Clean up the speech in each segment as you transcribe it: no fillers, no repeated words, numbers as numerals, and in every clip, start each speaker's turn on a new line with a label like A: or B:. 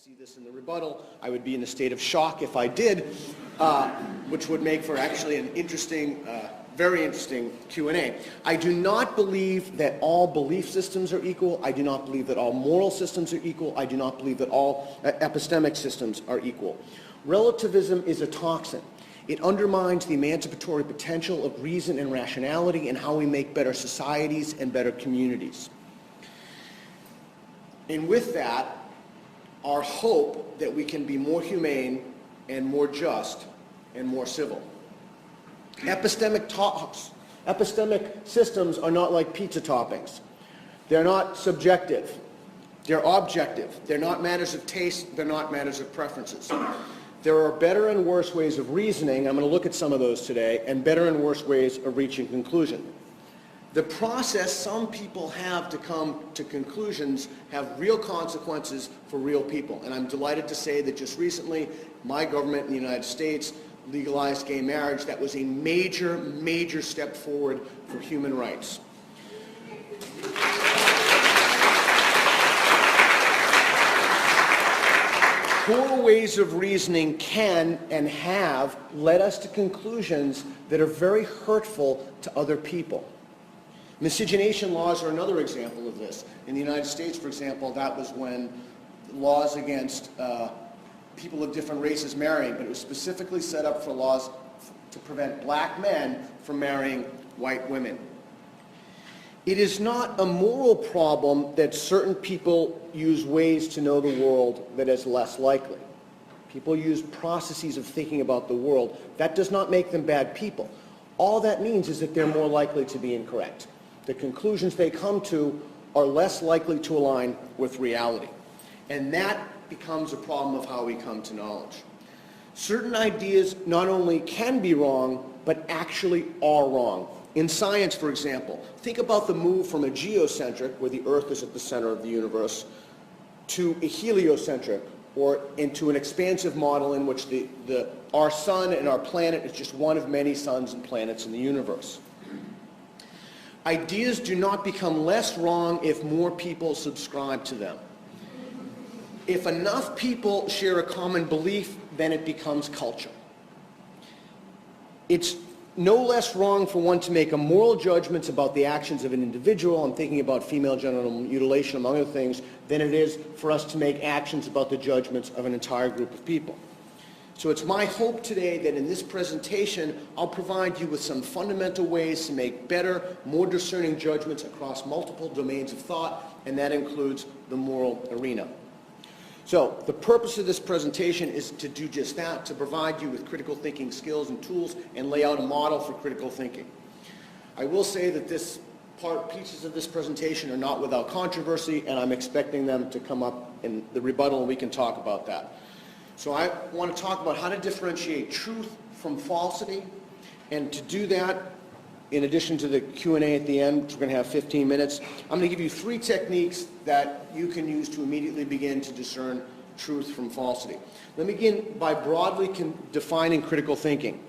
A: see this in the rebuttal. I would be in a state of shock if I did, which would make for actually an interesting, very interesting Q&A. I do not believe that all belief systems are equal. I do not believe that all moral systems are equal. I do not believe that all epistemic systems are equal. Relativism is a toxin. It undermines the emancipatory potential of reason and rationality and how we make better societies and better communities. And with that, our hope that we can be more humane and more just and more civil. Epistemic systems are not like pizza toppings. They're not subjective. They're objective. They're not matters of taste. They're not matters of preferences. There are better and worse ways of reasoning. I'm going to look at some of those today, and better and worse ways of reaching conclusion. The process some people have to come to conclusions have real consequences for real people. And I'm delighted to say that just recently, my government in the United States legalized gay marriage. That was a major, major step forward for human rights. Poor ways of reasoning can and have led us to conclusions that are very hurtful to other people. Miscegenation laws are another example of this. In the United States, for example, that was when laws against people of different races marrying, but it was specifically set up for laws to prevent black men from marrying white women. It is not a moral problem that certain people use ways to know the world that is less likely. People use processes of thinking about the world. That does not make them bad people. All that means is that they're more likely to be incorrect. The conclusions they come to are less likely to align with reality. And that becomes a problem of how we come to knowledge. Certain ideas not only can be wrong, but actually are wrong. In science, for example, think about the move from a geocentric, where the Earth is at the center of the universe, to a heliocentric, or into an expansive model in which our sun and our planet is just one of many suns and planets in the universe. Ideas do not become less wrong if more people subscribe to them. If enough people share a common belief, then it becomes culture. It's no less wrong for one to make a moral judgment about the actions of an individual, I'm thinking about female genital mutilation among other things, than it is for us to make actions about the judgments of an entire group of people. So it's my hope today that in this presentation, I'll provide you with some fundamental ways to make better, more discerning judgments across multiple domains of thought, and that includes the moral arena. So the purpose of this presentation is to do just that, to provide you with critical thinking skills and tools and lay out a model for critical thinking. I will say that pieces of this presentation are not without controversy, and I'm expecting them to come up in the rebuttal, and we can talk about that. So I want to talk about how to differentiate truth from falsity, and to do that, in addition to the Q&A at the end, which we're going to have 15 minutes, I'm going to give you 3 techniques that you can use to immediately begin to discern truth from falsity. Let me begin by broadly defining critical thinking.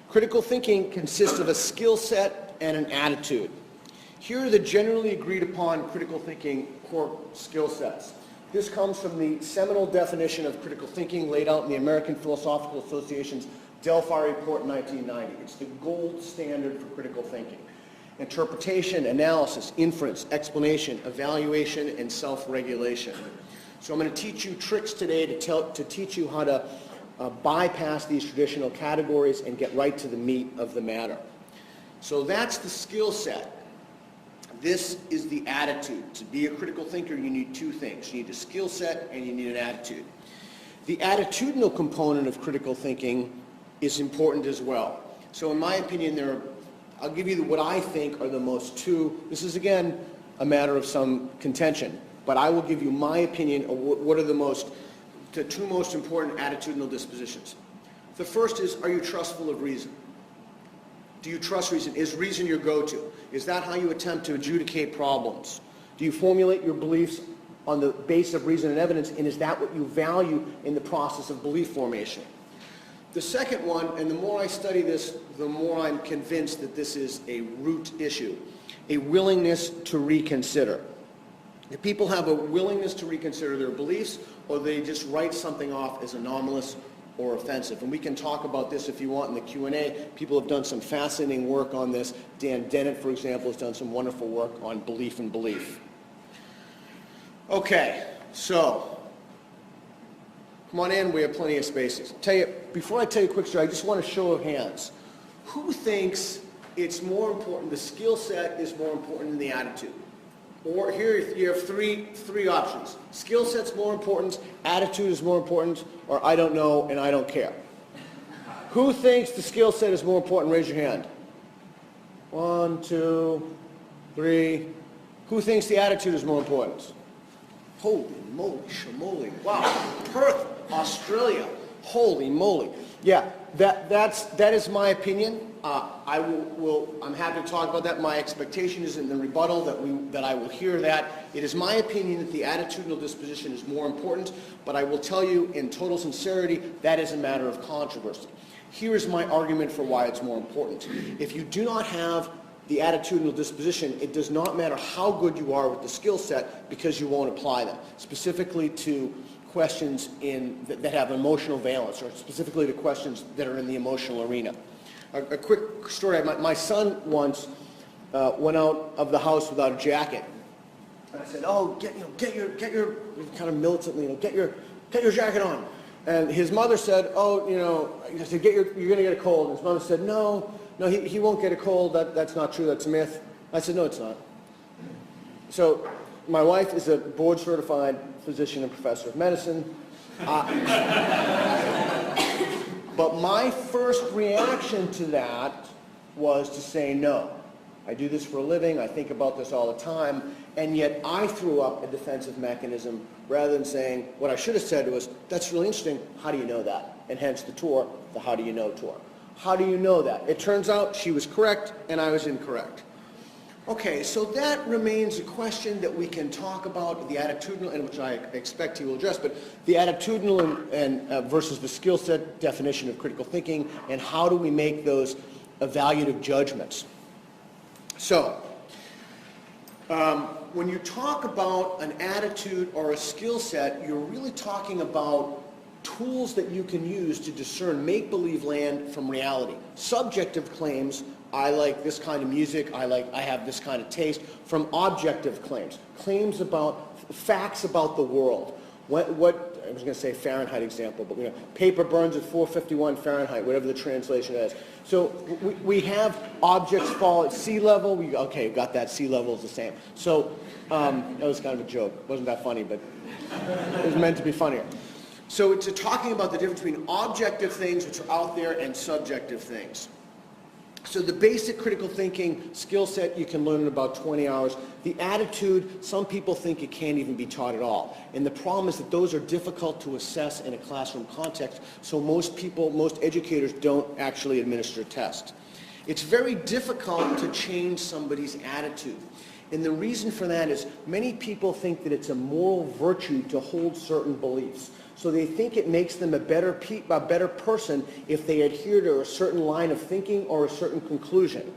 A: Critical thinking consists of a skill set and an attitude. Here are the generally agreed upon critical thinking core skill sets. This comes from the seminal definition of critical thinking laid out in the American Philosophical Association's Delphi Report in 1990. It's the gold standard for critical thinking. Interpretation, analysis, inference, explanation, evaluation, and self-regulation. So I'm going to teach you tricks today to teach you how to bypass these traditional categories and get right to the meat of the matter. So that's the skill set. This is the attitude. To be a critical thinker, you need 2 things. You need a skill set and you need an attitude. The attitudinal component of critical thinking is important as well. So in my opinion, I'll give you what I think are the most 2. This is, again, a matter of some contention, but I will give you my opinion of what are the 2 most important attitudinal dispositions. The first is, are you trustful of reason? Do you trust reason? Is reason your go-to? Is that how you attempt to adjudicate problems? Do you formulate your beliefs on the basis of reason and evidence, and is that what you value in the process of belief formation? The second one, and the more I study this, the more I'm convinced that this is a root issue, a willingness to reconsider. Do people have a willingness to reconsider their beliefs, or they just write something off as anomalous or offensive? And we can talk about this if you want in the Q&A. People have done some fascinating work on this. Dan Dennett, for example, has done some wonderful work on belief and belief. Okay, so come on in. We have plenty of spaces. Before I tell you a quick story, I just want to show of hands. Who thinks it's more important, the skill set is more important than the attitude? Or here you have three options. Skill set's more important, attitude is more important, or I don't know and I don't care. Who thinks the skill set is more important? Raise your hand. 1, 2, 3. Who thinks the attitude is more important? Holy moly, shamoly. Wow. Perth, Australia. Holy moly. Yeah, that is my opinion. I'm happy to talk about that. My expectation is in the rebuttal that I will hear that. It is my opinion that the attitudinal disposition is more important, but I will tell you in total sincerity that is a matter of controversy. Here is my argument for why it's more important. If you do not have the attitudinal disposition, it does not matter how good you are with the skill set because you won't apply them, specifically to questions that have emotional valence, or specifically to questions that are in the emotional arena. A quick story. My son once went out of the house without a jacket. And I said, "Oh, get your kind of militantly, get your jacket on." And his mother said, "Oh, I said, you're going to get a cold." And his mother said, "No, he won't get a cold. That's not true. That's a myth." I said, "No, it's not." So my wife is a board-certified physician and professor of medicine. But my first reaction to that was to say no. I do this for a living, I think about this all the time, and yet I threw up a defensive mechanism rather than saying, what I should have said was, "That's really interesting, how do you know that?" And hence the tour, the how do you know tour. How do you know that? It turns out she was correct and I was incorrect. Okay, so that remains a question that we can talk about, the attitudinal, and which I expect he will address, but the attitudinal and versus the skill set definition of critical thinking, and how do we make those evaluative judgments. So, when you talk about an attitude or a skill set, you're really talking about tools that you can use to discern make-believe land from reality. Subjective claims, I like this kind of music, I have this kind of taste, from objective claims about facts about the world. What I was going to say Fahrenheit example, but paper burns at 451 Fahrenheit, whatever the translation is. So we have objects fall at sea level. Okay, got that, sea level is the same. So that was kind of a joke. It wasn't that funny, but it was meant to be funnier. So it's talking about the difference between objective things, which are out there, and subjective things. So the basic critical thinking skill set you can learn in about 20 hours. The attitude, some people think it can't even be taught at all. And the problem is that those are difficult to assess in a classroom context, so most educators don't actually administer a test. It's very difficult to change somebody's attitude. And the reason for that is many people think that it's a moral virtue to hold certain beliefs. So they think it makes them a better person if they adhere to a certain line of thinking or a certain conclusion.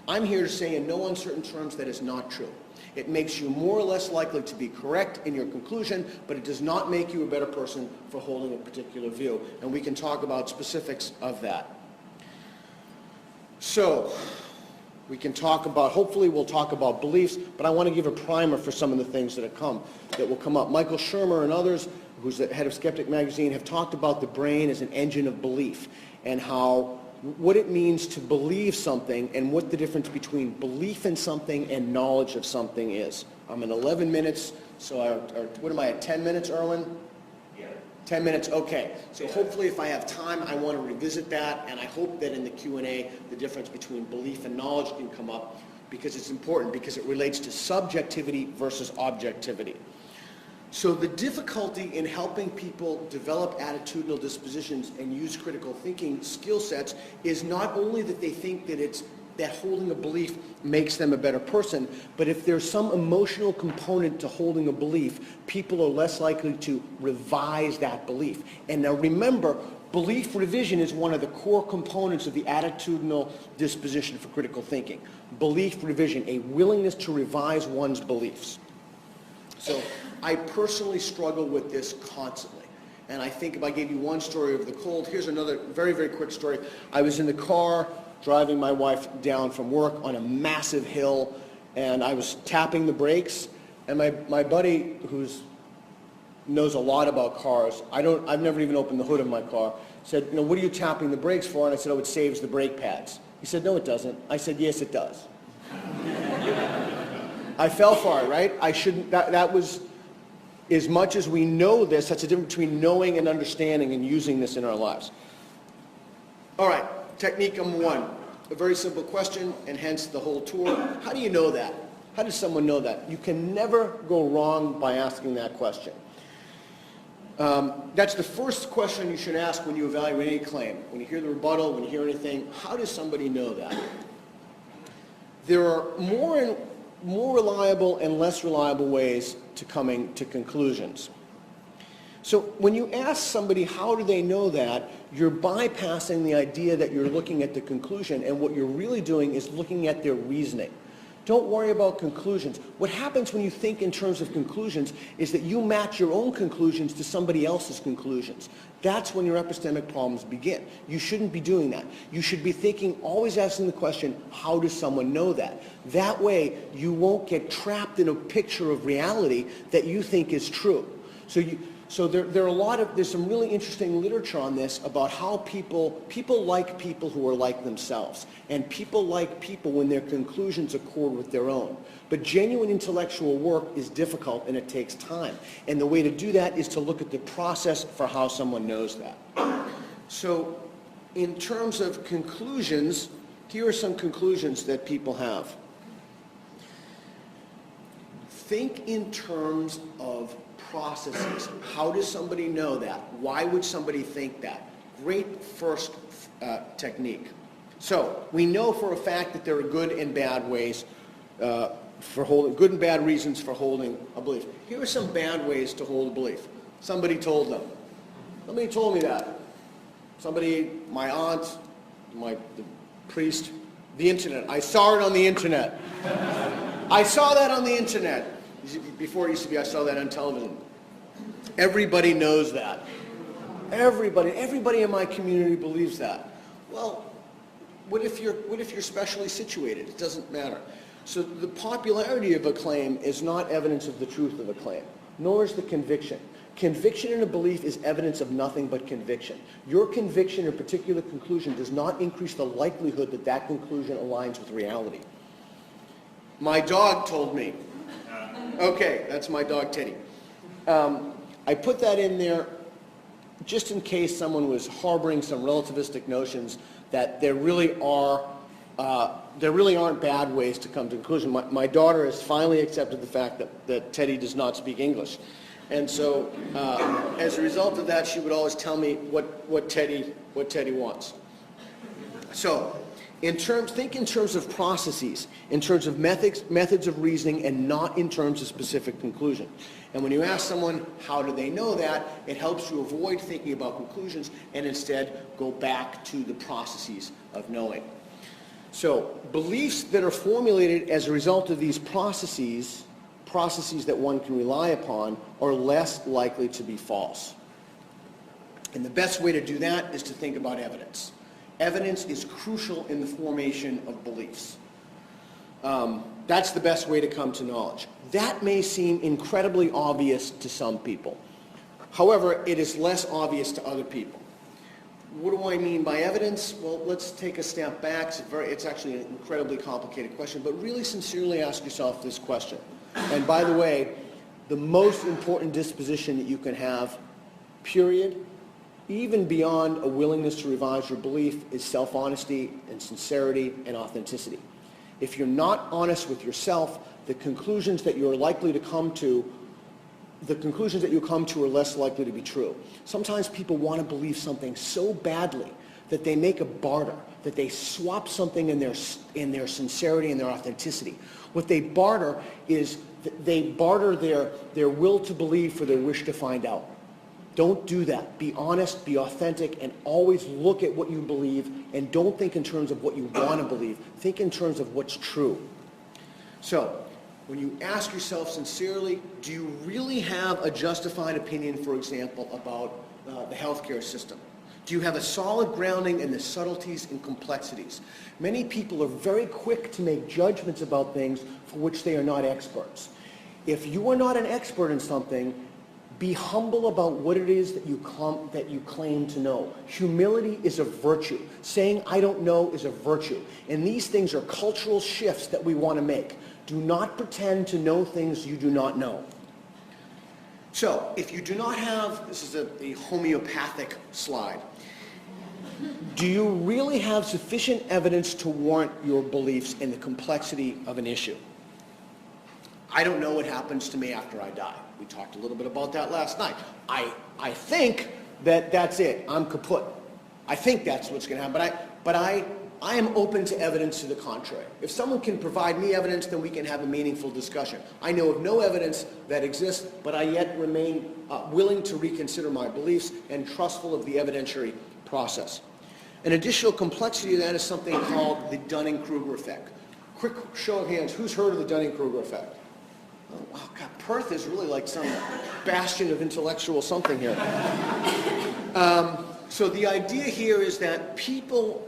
A: I'm here to say in no uncertain terms that is not true. It makes you more or less likely to be correct in your conclusion, but it does not make you a better person for holding a particular view. And we can talk about specifics of that. So we can talk about, hopefully we'll talk about beliefs, but I want to give a primer for some of the things that will come up. Michael Shermer and others, who's the head of Skeptic Magazine, have talked about the brain as an engine of belief and what it means to believe something and what the difference between belief in something and knowledge of something is. I'm in 11 minutes, so what am I at, 10 minutes, Erwin? Yeah. 10 minutes, okay. So hopefully if I have time, I want to revisit that, and I hope that in the Q&A, the difference between belief and knowledge can come up, because it's important, because it relates to subjectivity versus objectivity. So the difficulty in helping people develop attitudinal dispositions and use critical thinking skill sets is not only that they think that holding a belief makes them a better person, but if there's some emotional component to holding a belief, people are less likely to revise that belief. And now remember, belief revision is one of the core components of the attitudinal disposition for critical thinking. Belief revision, a willingness to revise one's beliefs. So I personally struggle with this constantly. And I think if I gave you one story of the cold, here's another very, very quick story. I was in the car driving my wife down from work on a massive hill, and I was tapping the brakes, and my buddy, who knows a lot about cars, I've never even opened the hood of my car, said, you know, what are you tapping the brakes for? And I said, oh, it saves the brake pads. He said, no, it doesn't. I said, yes, it does. I fell for it, right? I shouldn't, that was, as much as we know this, that's the difference between knowing and understanding and using this in our lives. All right, technique number one, a very simple question, and hence the whole tour. How do you know that? How does someone know that? You can never go wrong by asking that question. That's the first question you should ask when you evaluate any claim. When you hear the rebuttal, when you hear anything, how does somebody know that? There are more reliable and less reliable ways to coming to conclusions. So when you ask somebody how do they know that, you're bypassing the idea that you're looking at the conclusion, and what you're really doing is looking at their reasoning. Don't worry about conclusions. What happens when you think in terms of conclusions is that you match your own conclusions to somebody else's conclusions. That's when your epistemic problems begin. You shouldn't be doing that. You should be thinking, always asking the question, how does someone know that? That way, you won't get trapped in a picture of reality that you think is true. So there's some really interesting literature on this about how people like people who are like themselves, and people like people when their conclusions accord with their own. But genuine intellectual work is difficult and it takes time. And the way to do that is to look at the process for how someone knows that. So in terms of conclusions, here are some conclusions that people have. Think in terms of processes. How does somebody know that? Why would somebody think that? Great first technique. So we know for a fact that there are good and bad ways good and bad reasons for holding a belief. Here are some bad ways to hold a belief. Somebody told them. Somebody told me that. Somebody, my aunt, the priest, the internet. I saw it on the internet. I saw that on the internet. Before it used to be, I saw that on television. Everybody knows that. Everybody in my community believes that. Well, what if you're specially situated? It doesn't matter. So the popularity of a claim is not evidence of the truth of a claim, nor is the conviction. Conviction in a belief is evidence of nothing but conviction. Your conviction in a particular conclusion does not increase the likelihood that that conclusion aligns with reality. My dog told me. Okay, that's my dog Teddy. I put that in there just in case someone was harboring some relativistic notions that there really aren't bad ways to come to a conclusion. My daughter has finally accepted the fact that Teddy does not speak English. And so as a result of that, she would always tell me what Teddy wants. So think in terms of processes, in terms of methods of reasoning, and not in terms of specific conclusion. And when you ask someone, how do they know that, it helps you avoid thinking about conclusions and instead go back to the processes of knowing. So beliefs that are formulated as a result of these processes that one can rely upon, are less likely to be false. And the best way to do that is to think about evidence. Evidence is crucial in the formation of beliefs. That's the best way to come to knowledge. That may seem incredibly obvious to some people. However, it is less obvious to other people. What do I mean by evidence? Well, let's take a step back. It's actually an incredibly complicated question, but really sincerely ask yourself this question. And by the way, the most important disposition that you can have, period, even beyond a willingness to revise your belief, is self-honesty and sincerity and authenticity. If you're not honest with yourself, the conclusions that you're likely to come to, are less likely to be true. Sometimes people want to believe something so badly that they make a barter, that they swap something in their sincerity and their authenticity. What they barter is they barter their will to believe for their wish to find out. Don't do that. Be honest, be authentic, and always look at what you believe, and don't think in terms of what you want to believe. Think in terms of what's true. So, when you ask yourself sincerely, do you really have a justified opinion, for example, about the healthcare system? Do you have a solid grounding in the subtleties and complexities? Many people are very quick to make judgments about things for which they are not experts. If you are not an expert in something, be humble about what it is that you claim to know. Humility is a virtue. Saying I don't know is a virtue. And these things are cultural shifts that we want to make. Do not pretend to know things you do not know. So, if you do not have, this is a homeopathic slide, do you really have sufficient evidence to warrant your beliefs in the complexity of an issue? I don't know what happens to me after I die. We talked a little bit about that last night. I think that that's it. I'm kaput. I think that's what's going to happen. But I am open to evidence to the contrary. If someone can provide me evidence, then we can have a meaningful discussion. I know of no evidence that exists, but I yet remain willing to reconsider my beliefs and trustful of the evidentiary process. An additional complexity to that is something called the Dunning-Kruger effect. Quick show of hands, who's heard of the Dunning-Kruger effect? Oh, wow, God, Perth is really like some bastion of intellectual something here. So the idea here is that people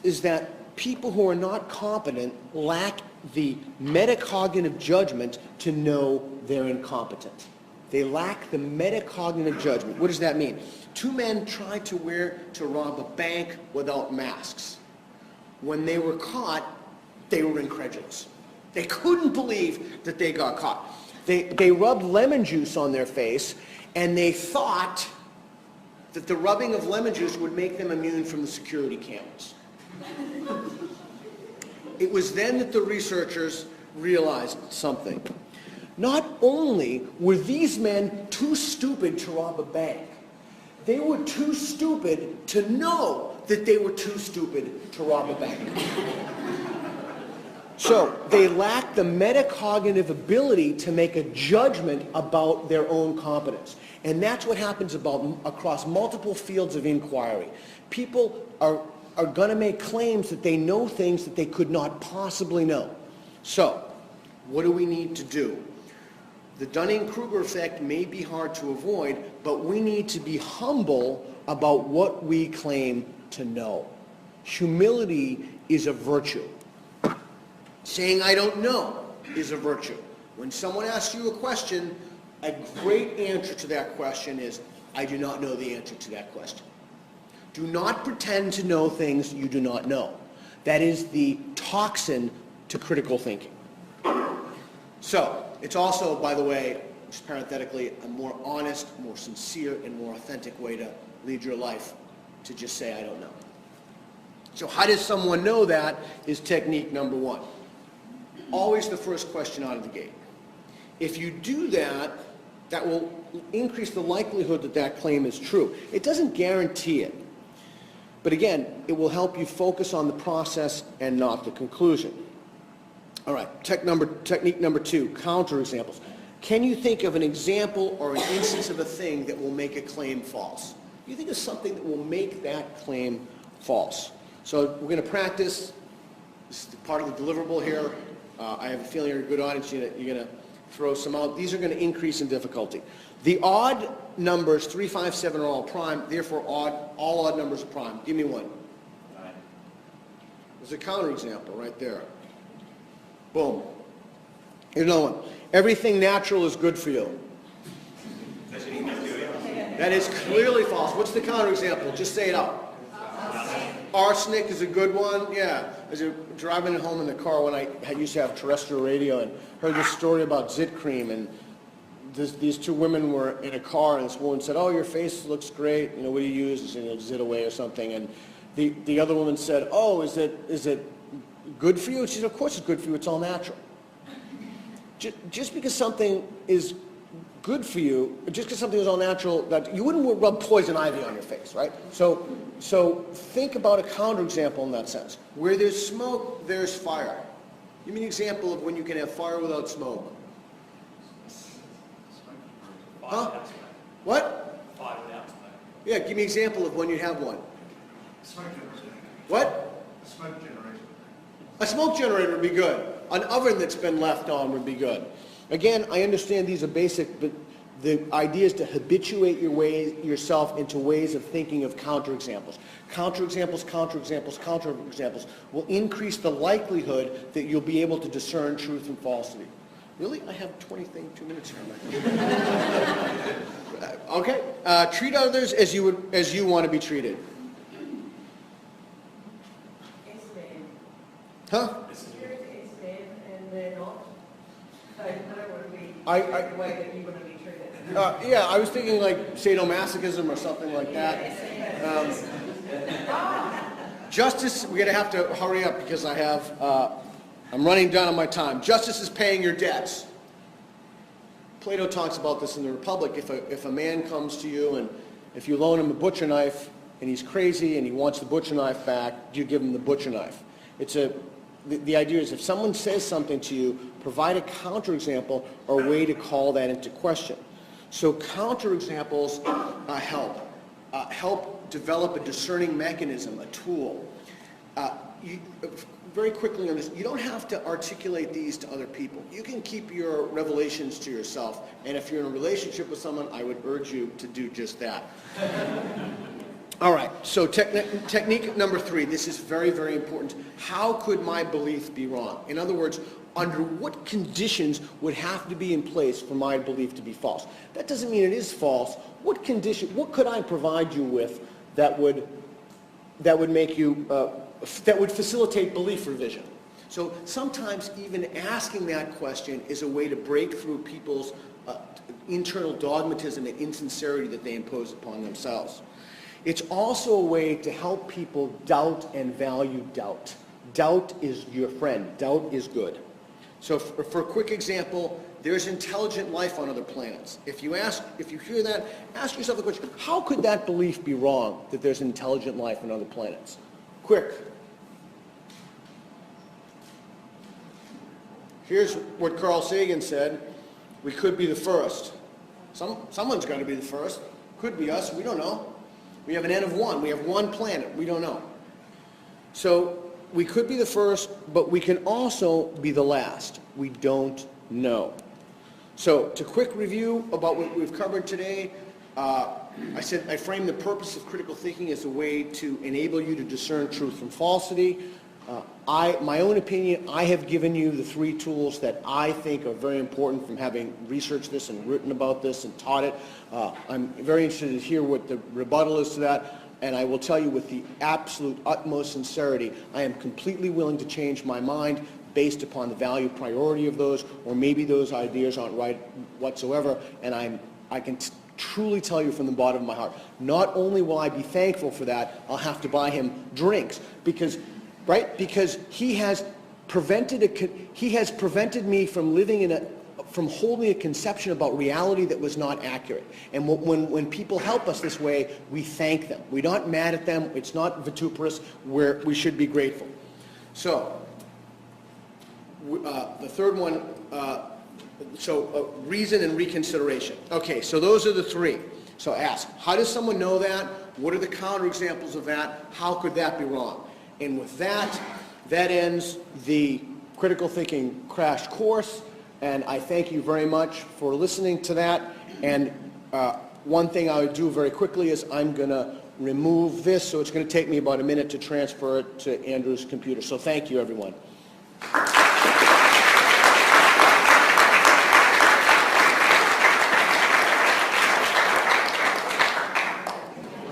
A: who are not competent lack the metacognitive judgment to know they're incompetent. They lack the metacognitive judgment. What does that mean? Two men tried to rob a bank without masks. When they were caught, they were incredulous. They couldn't believe that they got caught. They rubbed lemon juice on their face, and they thought that the rubbing of lemon juice would make them immune from the security cameras. It was then that the researchers realized something. Not only were these men too stupid to rob a bank, they were too stupid to know that they were too stupid to rob a bank. So they lack the metacognitive ability to make a judgment about their own competence. And that's what happens across multiple fields of inquiry. People are going to make claims that they know things that they could not possibly know. So, what do we need to do? The Dunning-Kruger effect may be hard to avoid, but we need to be humble about what we claim to know. Humility is a virtue. Saying I don't know is a virtue. When someone asks you a question, a great answer to that question is, I do not know the answer to that question. Do not pretend to know things you do not know. That is the toxin to critical thinking. So, it's also, by the way, just parenthetically, a more honest, more sincere, and more authentic way to lead your life, to just say, I don't know. So how does someone know that is technique number one. Always the first question out of the gate. If you do that, that will increase the likelihood that that claim is true. It doesn't guarantee it. But again, it will help you focus on the process and not the conclusion. All right, technique number two, counterexamples. Can you think of an example or an instance of a thing that will make a claim false? You think of something that will make that claim false. So we're going to practice. This is part of the deliverable here. I have a feeling you're a good audience. You're going to throw some out. These are going to increase in difficulty. The odd numbers, 3, 5, 7 are all prime. Therefore, all odd numbers are prime. Give me one.
B: 9.
A: There's a counterexample right there. Boom. Here's another one. Everything natural is good for you. That is clearly false. What's the counterexample? Just say it out. Arsenic is a good one. Yeah. As you're driving home in the car when I used to have terrestrial radio and heard this story about zit cream, and these two women were in a car, and this woman said, "Oh, your face looks great. You know, what do you use? Zit away or something." And the other woman said, "Oh, is it good for you?" She said, "Of course it's good for you. It's all natural." Just because something is good for you, just because something is all natural, that you wouldn't rub poison ivy on your face, right? So think about a counterexample in that sense. Where there's smoke, there's fire. Give me an example of when you can have fire without smoke. Huh? What?
B: Fire without smoke.
A: Yeah, give me an example of when you have one.
C: Smoke generator.
A: What?
C: A smoke generator.
A: A smoke generator would be good. an oven that's been left on would be good. Again, I understand these are basic, but the idea is to habituate yourself into ways of thinking of counterexamples. Counterexamples, counterexamples, counterexamples will increase the likelihood that you'll be able to discern truth and falsity. Really? I have 2 minutes here. Okay. Treat others as you want to be treated. Huh? Yeah, I was thinking like sadomasochism or something like that. Justice, we're going to have to hurry up because I'm running down on my time. Justice is paying your debts. Plato talks about this in the Republic. If a man comes to you and if you loan him a butcher knife and he's crazy and he wants the butcher knife back, you give him the butcher knife. The idea is if someone says something to you, provide a counterexample or a way to call that into question. So counterexamples help develop a discerning mechanism, a tool. Very quickly on this, you don't have to articulate these to other people. You can keep your revelations to yourself, and if you're in a relationship with someone, I would urge you to do just that. All right, so technique number 3, this is very, very important. How could my belief be wrong? In other words, under what conditions would have to be in place for my belief to be false? That doesn't mean it is false. What could I provide you with that would make you, that would facilitate belief revision? So sometimes even asking that question is a way to break through people's internal dogmatism and insincerity that they impose upon themselves. It's also a way to help people doubt and value doubt. Doubt is your friend. Doubt is good. So for a quick example, there's intelligent life on other planets. If you hear that, ask yourself the question, how could that belief be wrong, that there's intelligent life on other planets? Quick. Here's what Carl Sagan said, we could be the first. Someone's got to be the first. Could be us, we don't know. We have an N of 1. We have one planet. We don't know. So we could be the first, but we can also be the last. We don't know. So to quick review about what we've covered today, I said I framed the purpose of critical thinking as a way to enable you to discern truth from falsity. My own opinion, I have given you the 3 tools that I think are very important from having researched this and written about this and taught it. I'm very interested to hear what the rebuttal is to that, and I will tell you with the absolute utmost sincerity, I am completely willing to change my mind based upon the value priority of those, or maybe those ideas aren't right whatsoever, and I can truly tell you from the bottom of my heart, not only will I be thankful for that, I'll have to buy him drinks, because he has prevented me from holding a conception about reality that was not accurate. And when people help us this way, we thank them. We're not mad at them. It's not vituperous. We should be grateful. So the third one, reason and reconsideration. Okay, so those are the 3. So ask, how does someone know that? What are the counterexamples of that? How could that be wrong? And with that ends the Critical Thinking Crash Course, and I thank you very much for listening to that. And one thing I would do very quickly is I'm going to remove this, so it's going to take me about a minute to transfer it to Andrew's computer. So thank you, everyone.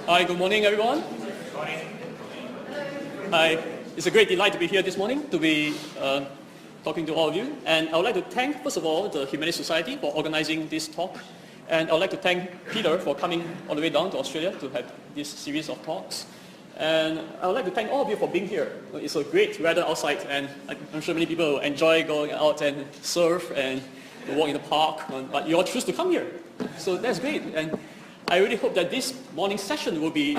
B: Hi, good morning, everyone. Hi, it's a great delight to be here this morning, to be talking to all of you. And I would like to thank, first of all, the Humanities Society for organizing this talk. And I would like to thank Peter for coming all the way down to Australia to have this series of talks. And I would like to thank all of you for being here. It's a great weather outside, and I'm sure many people enjoy going out and surf and walk in the park, but you all choose to come here. So that's great. And I really hope that this morning's session will be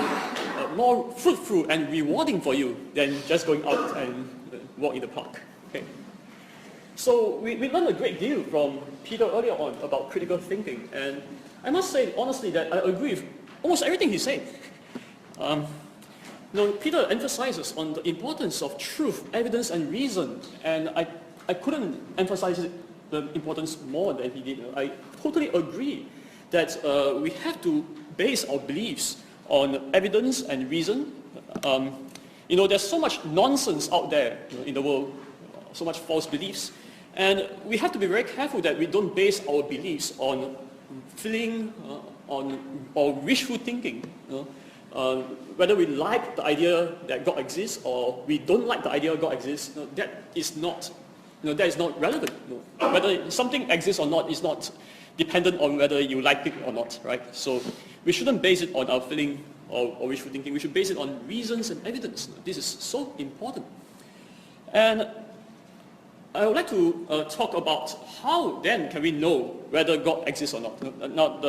B: more fruitful and rewarding for you than just going out and walk in the park. Okay. So we learned a great deal from Peter earlier on about critical thinking, and I must say honestly that I agree with almost everything he said. Peter emphasizes on the importance of truth, evidence, and reason, and I couldn't emphasize the importance more than he did. I totally agree that we have to base our beliefs on evidence and reason. There's so much nonsense out there in the world, so much false beliefs, and we have to be very careful that we don't base our beliefs on feeling, or wishful thinking. Whether we like the idea that God exists or we don't like the idea God exists, that is not relevant. Whether something exists or not is not dependent on whether you like it or not, right? So we shouldn't base it on our feeling or wishful thinking. We should base it on reasons and evidence. This is so important. And I would like to talk about how then can we know whether God exists or not. Now,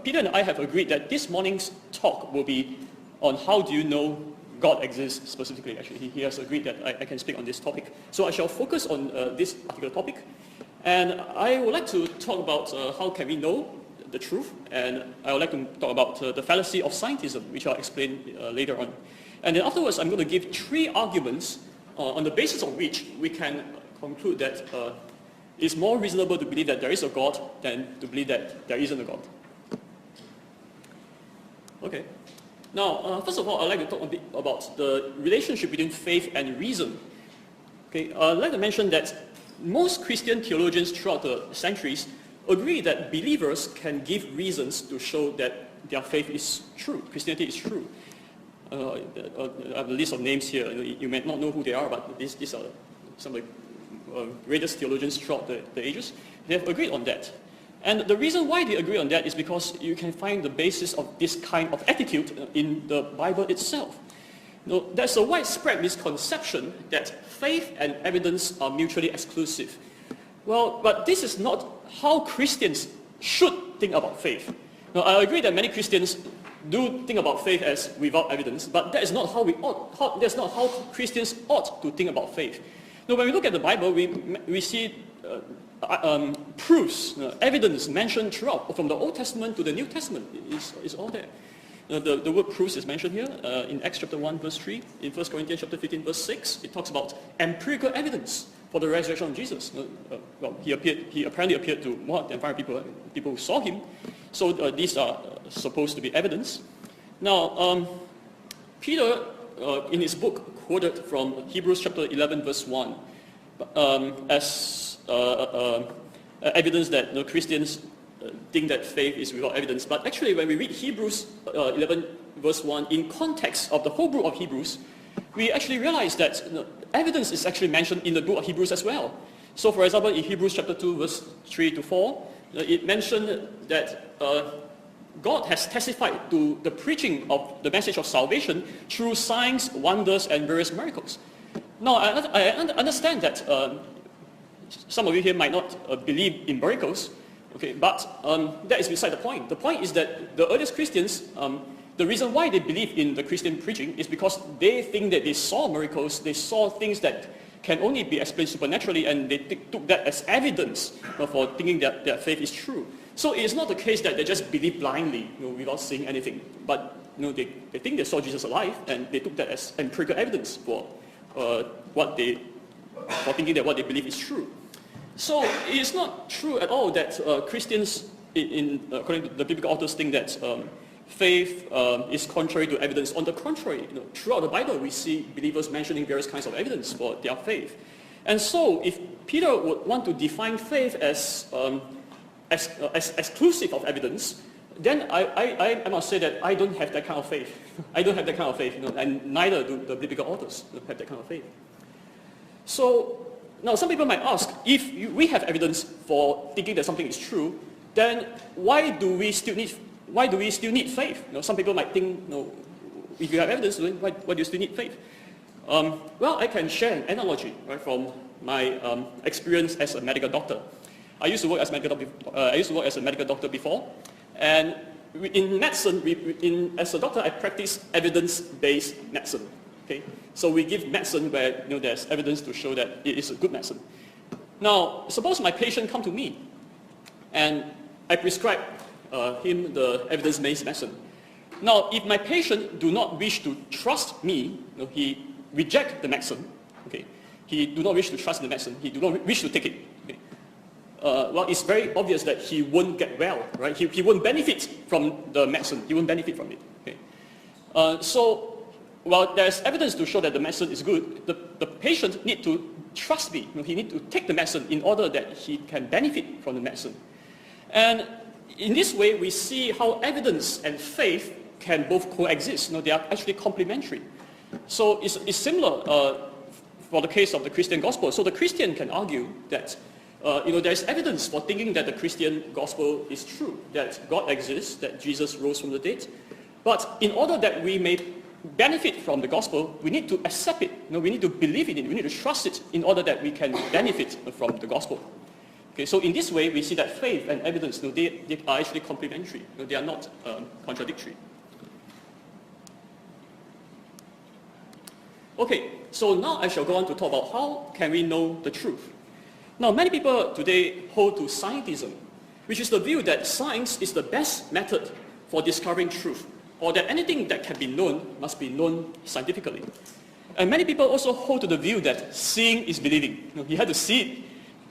B: Peter and I have agreed that this morning's talk will be on how do you know God exists specifically. Actually, he has agreed that I can speak on this topic. So I shall focus on this particular topic. And I would like to talk about how can we know the truth. And I would like to talk about the fallacy of scientism, which I'll explain later on. And then afterwards, I'm going to give 3 arguments on the basis of which we can conclude that it's more reasonable to believe that there is a God than to believe that there isn't a God. Okay. Now, first of all, I'd like to talk a bit about the relationship between faith and reason. Okay, I'd like to mention that most Christian theologians throughout the centuries agree that believers can give reasons to show that their faith is true, Christianity is true. I have a list of names here. You may not know who they are, but these are some of the greatest theologians throughout the ages. They have agreed on that. And the reason why they agree on that is because you can find the basis of this kind of attitude in the Bible itself. There's a widespread misconception that faith and evidence are mutually exclusive. Well, but this is not how Christians should think about faith. Now, I agree that many Christians do think about faith as without evidence, but that is not how that's not how Christians ought to think about faith. Now, when we look at the Bible, we see proofs, evidence mentioned throughout, from the Old Testament to the New Testament. It's all there. The word proofs is mentioned here in Acts chapter 1 verse 3, in 1 Corinthians chapter 15 verse 6. It talks about empirical evidence for the resurrection of Jesus. Well, he apparently appeared to more than 5 people who saw him. So these are supposed to be evidence. Now, Peter, in his book, quoted from Hebrews chapter 11 verse 1 as evidence that Christians think that faith is without evidence. But actually, when we read Hebrews 11 verse 1 in context of the whole book of Hebrews, we actually realize that evidence is actually mentioned in the book of Hebrews as well. So for example, in Hebrews chapter 2 verse 3 to 4, it mentioned that God has testified to the preaching of the message of salvation through signs, wonders, and various miracles. Now, I understand that some of you here might not believe in miracles, okay, but that is beside the point. The point is that the earliest Christians, the reason why they believe in the Christian preaching is because they think that they saw miracles, they saw things that can only be explained supernaturally, and they took that as evidence for thinking that their faith is true. So it is not the case that they just believe blindly, without seeing anything, but they think they saw Jesus alive, and they took that as empirical evidence for thinking that what they believe is true. So it is not true at all that Christians, according to the biblical authors, think that faith is contrary to evidence. On the contrary, throughout the Bible we see believers mentioning various kinds of evidence for their faith. And so if Peter would want to define faith as exclusive of evidence, then I must say that I don't have that kind of faith. I don't have that kind of faith, and neither do the biblical authors have that kind of faith. So now some people might ask, if we have evidence for thinking that something is true, then why do we still need faith? Some people might think, if you have evidence, then why do you still need faith? Well, I can share an analogy from my experience as a medical doctor. I used to work as a medical doctor before, and in medicine, as a doctor, I practice evidence-based medicine. Okay, so we give medicine where there's evidence to show that it is a good medicine. Now, suppose my patient come to me, and I prescribe him the evidence-based medicine. Now, if my patient do not wish to trust me, he reject the medicine. Okay, he do not wish to trust the medicine. He do not wish to take it. Okay. Well, it's very obvious that he won't get well, right? He won't benefit from the medicine. He won't benefit from it. Okay. So, while there's evidence to show that the medicine is good, the patient need to trust me. He need to take the medicine in order that he can benefit from the medicine. And in this way, we see how evidence and faith can both coexist. They are actually complementary. So it's similar for the case of the Christian gospel. So the Christian can argue that there's evidence for thinking that the Christian gospel is true, that God exists, that Jesus rose from the dead. But in order that we may benefit from the gospel, we need to accept it. We need to believe in it. We need to trust it in order that we can benefit from the gospel. Okay, so in this way, we see that faith and evidence, they are actually complementary. They are not contradictory. Okay, so now I shall go on to talk about how can we know the truth. Now, many people today hold to scientism, which is the view that science is the best method for discovering truth, or that anything that can be known must be known scientifically. And many people also hold to the view that seeing is believing. You have to see it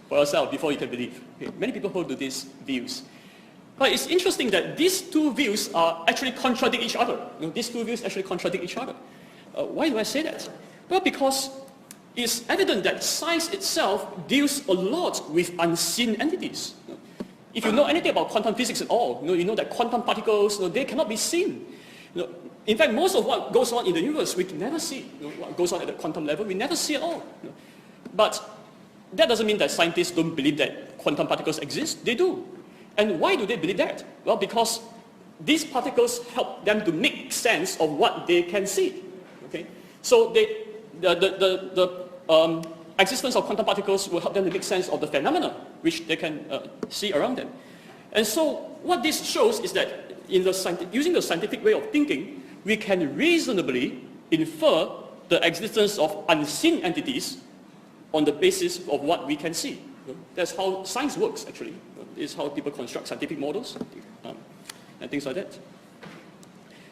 B: for yourself before you can believe. Okay, many people hold to these views. But it's interesting that these two views actually contradict each other. These two views actually contradict each other. Why do I say that? Well, because it's evident that science itself deals a lot with unseen entities. If you know anything about quantum physics at all, you know that quantum particles, they cannot be seen. In fact, most of what goes on in the universe, we can never see. What goes on at the quantum level, we never see at all. But that doesn't mean that scientists don't believe that quantum particles exist. They do. And why do they believe that? Well, because these particles help them to make sense of what they can see. Okay? So the existence of quantum particles will help them to make sense of the phenomena which they can see around them. And so what this shows is that using the scientific way of thinking, we can reasonably infer the existence of unseen entities on the basis of what we can see. That's how science works, actually. It's how people construct scientific models and things like that.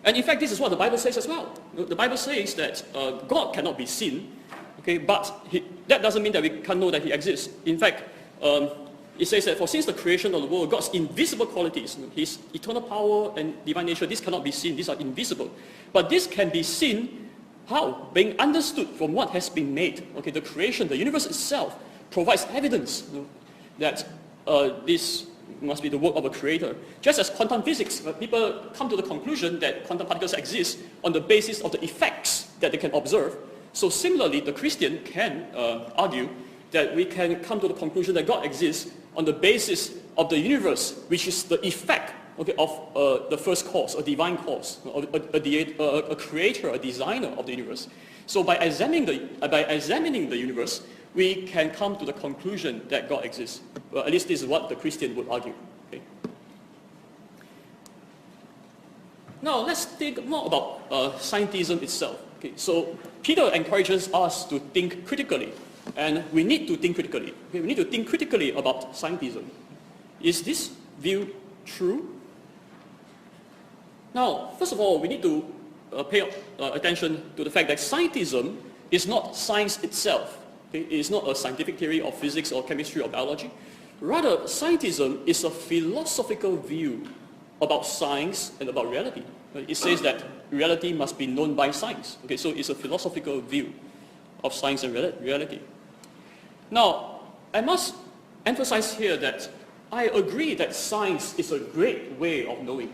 B: And in fact, this is what the Bible says as well. The Bible says that God cannot be seen, okay, but that doesn't mean that we can't know that he exists. In fact, it says that for since the creation of the world, God's invisible qualities, his eternal power and divine nature, these cannot be seen. These are invisible. But this can be seen, how? Being understood from what has been made. Okay, the creation, the universe itself provides evidence that this must be the work of a creator. Just as quantum physics, people come to the conclusion that quantum particles exist on the basis of the effects that they can observe. So similarly, the Christian can argue that we can come to the conclusion that God exists on the basis of the universe, which is the effect, okay, of the first cause, a divine cause, a creator, a designer of the universe. So by examining the universe, we can come to the conclusion that God exists. Well, at least this is what the Christian would argue. Okay. Now let's think more about scientism itself. Okay. So Peter encourages us to think critically, and we need to think critically. Okay. We need to think critically about scientism. Is this view true? Now, first of all, we need to pay attention to the fact that scientism is not science itself. Okay? It is not a scientific theory of physics or chemistry or biology. Rather, scientism is a philosophical view about science and about reality. It says that reality must be known by science. Okay, so it's a philosophical view of science and reality. Now, I must emphasize here that I agree that science is a great way of knowing.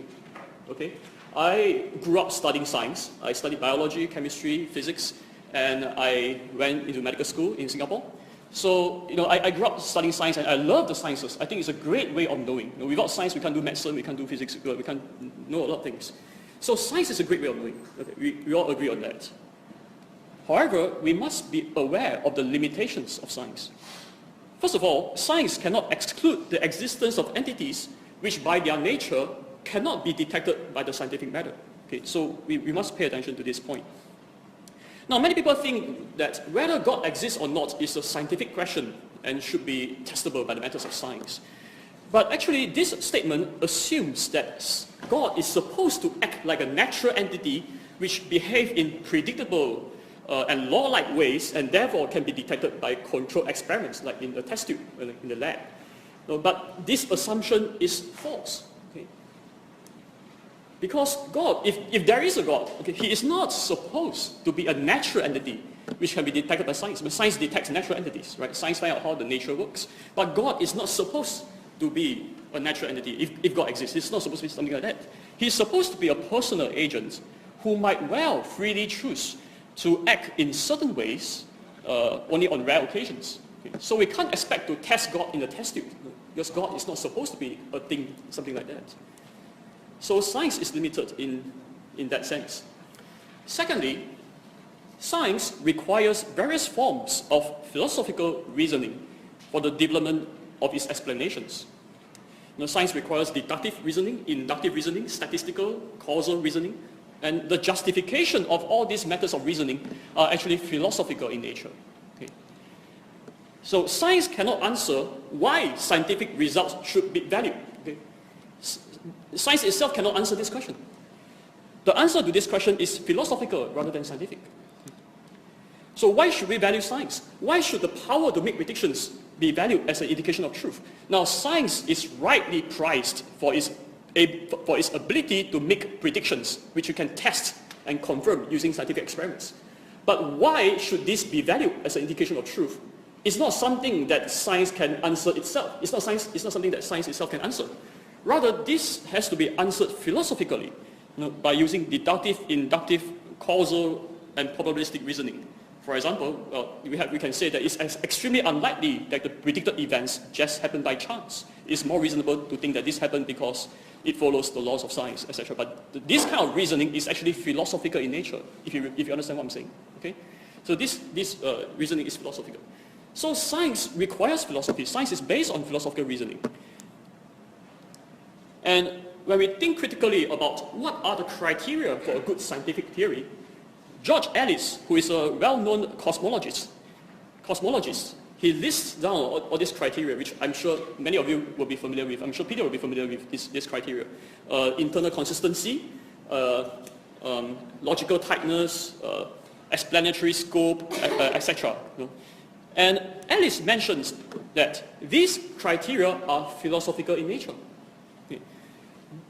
B: Okay? I grew up studying science. I studied biology, chemistry, physics, and I went into medical school in Singapore. So, I grew up studying science and I love the sciences. I think it's a great way of knowing. Without science, we can't do medicine, we can't do physics, we can't know a lot of things. So science is a great way of knowing. Okay? We all agree on that. However, we must be aware of the limitations of science. First of all, science cannot exclude the existence of entities which by their nature cannot be detected by the scientific method. Okay, so we must pay attention to this point. Now, many people think that whether God exists or not is a scientific question and should be testable by the methods of science. But actually, this statement assumes that God is supposed to act like a natural entity which behaves in predictable and law-like ways, and therefore can be detected by controlled experiments, like in the test tube, in the lab. But this assumption is false. Okay? Because God, if there is a God, okay, he is not supposed to be a natural entity which can be detected by science. But science detects natural entities, right? Science finds out how the nature works. But God is not supposed to be a natural entity if God exists. He's not supposed to be something like that. He's supposed to be a personal agent who might well freely choose to act in certain ways only on rare occasions. Okay? So we can't expect to test God in a test tube, because God is not supposed to be a thing, something like that. So science is limited in that sense. Secondly, science requires various forms of philosophical reasoning for the development of its explanations. Science requires deductive reasoning, inductive reasoning, statistical, causal reasoning, and the justification of all these methods of reasoning are actually philosophical in nature. Okay. So science cannot answer why scientific results should be valued. Okay. Science itself cannot answer this question. The answer to this question is philosophical rather than scientific. So why should we value science? Why should the power to make predictions be valued as an indication of truth? Now, science is rightly prized for its ability to make predictions, which you can test and confirm using scientific experiments. But why should this be valued as an indication of truth? It's not something that science can answer itself. It's not something that science itself can answer. Rather, this has to be answered philosophically, by using deductive, inductive, causal, and probabilistic reasoning. For example, we can say that it's extremely unlikely that the predicted events just happen by chance. It's more reasonable to think that this happened because it follows the laws of science, etc. But this kind of reasoning is actually philosophical in nature, if you understand what I'm saying. Okay? So this reasoning is philosophical. So science requires philosophy. Science is based on philosophical reasoning. And when we think critically about what are the criteria for a good scientific theory, George Ellis, who is a well-known cosmologist, he lists down all these criteria, which I'm sure many of you will be familiar with. I'm sure Peter will be familiar with this criteria. Internal consistency, logical tightness, explanatory scope, etc. And Ellis mentions that these criteria are philosophical in nature.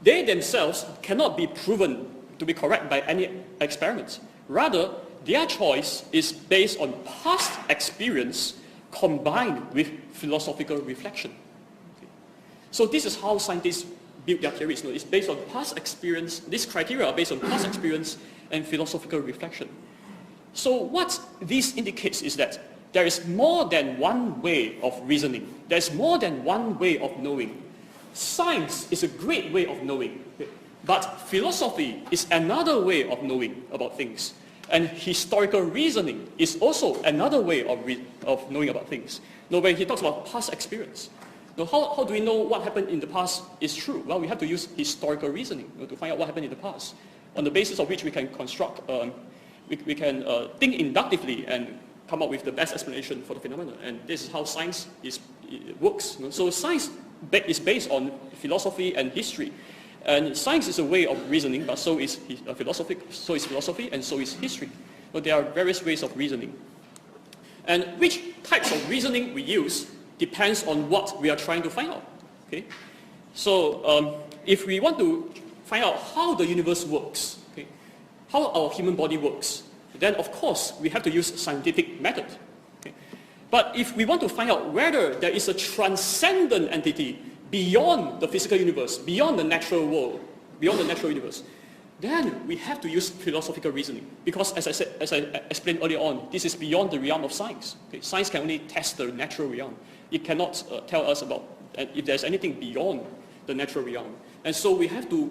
B: They themselves cannot be proven to be correct by any experiments. Rather, their choice is based on past experience combined with philosophical reflection. Okay. So this is how scientists build their theories. It's based on past experience. These criteria are based on past experience and philosophical reflection. So what this indicates is that there is more than one way of reasoning. There's more than one way of knowing. Science is a great way of knowing. Okay. But philosophy is another way of knowing about things. And historical reasoning is also another way of knowing about things. Now, when he talks about past experience, now how do we know what happened in the past is true? Well, we have to use historical reasoning to find out what happened in the past, on the basis of which we can construct, we can think inductively and come up with the best explanation for the phenomenon. And this is how science works. So science is based on philosophy and history. And science is a way of reasoning, but so is philosophy, and so is history. So there are various ways of reasoning. And which types of reasoning we use depends on what we are trying to find out. Okay? So if we want to find out how the universe works, okay, how our human body works, then of course we have to use scientific method. Okay? But if we want to find out whether there is a transcendent entity beyond the physical universe, beyond the natural world, beyond the natural universe, then we have to use philosophical reasoning. Because as I explained earlier on, this is beyond the realm of science. Okay? Science can only test the natural realm. It cannot tell us about if there's anything beyond the natural realm. And so we have to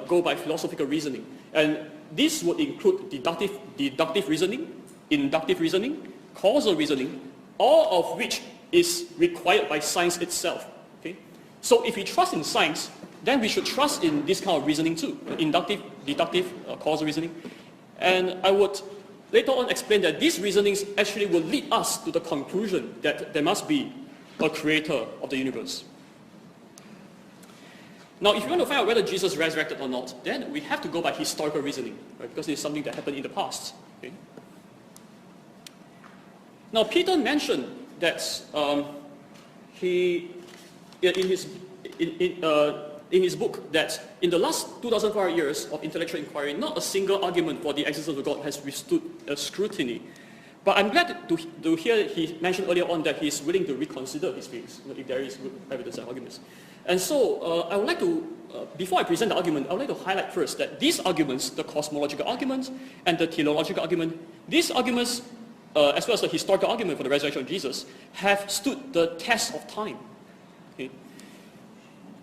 B: go by philosophical reasoning. And this would include deductive reasoning, inductive reasoning, causal reasoning, all of which is required by science itself. Okay? So if we trust in science, then we should trust in this kind of reasoning too, inductive, deductive, causal reasoning. And I would later on explain that these reasonings actually will lead us to the conclusion that there must be a creator of the universe. Now, if you want to find out whether Jesus resurrected or not, then we have to go by historical reasoning, right? Because it's something that happened in the past. Okay? Now, Peter mentioned that in his book that in the last 2,500 years of intellectual inquiry, not a single argument for the existence of God has withstood scrutiny. But I'm glad to hear he mentioned earlier on that he's willing to reconsider his views, if there is good evidence and arguments. And so I would like to, before I present the argument, I would like to highlight first that these arguments, the cosmological argument and the teleological argument, these arguments, as well as the historical argument for the resurrection of Jesus, have stood the test of time. Okay?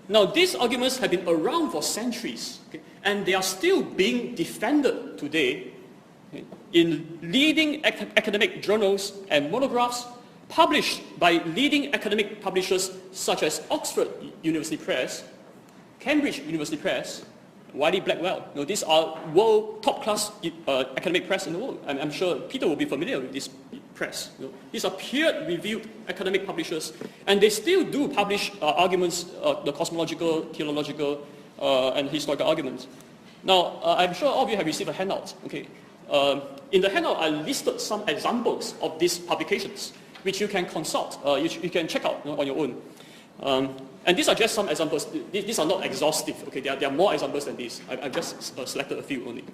B: Now, these arguments have been around for centuries, okay? And they are still being defended today, okay, in leading academic journals and monographs published by leading academic publishers such as Oxford University Press, Cambridge University Press, Wiley Blackwell. You know, these are world top-class academic press in the world. I'm sure Peter will be familiar with this press. You know, these are peer-reviewed academic publishers, and they still do publish arguments, the cosmological, teleological, and historical arguments. Now, I'm sure all of you have received a handout. Okay, in the handout, I listed some examples of these publications, which you can consult, you can check out, you know, on your own. And these are just some examples. These are not exhaustive. Okay, there are more examples than these. I've just selected a few only.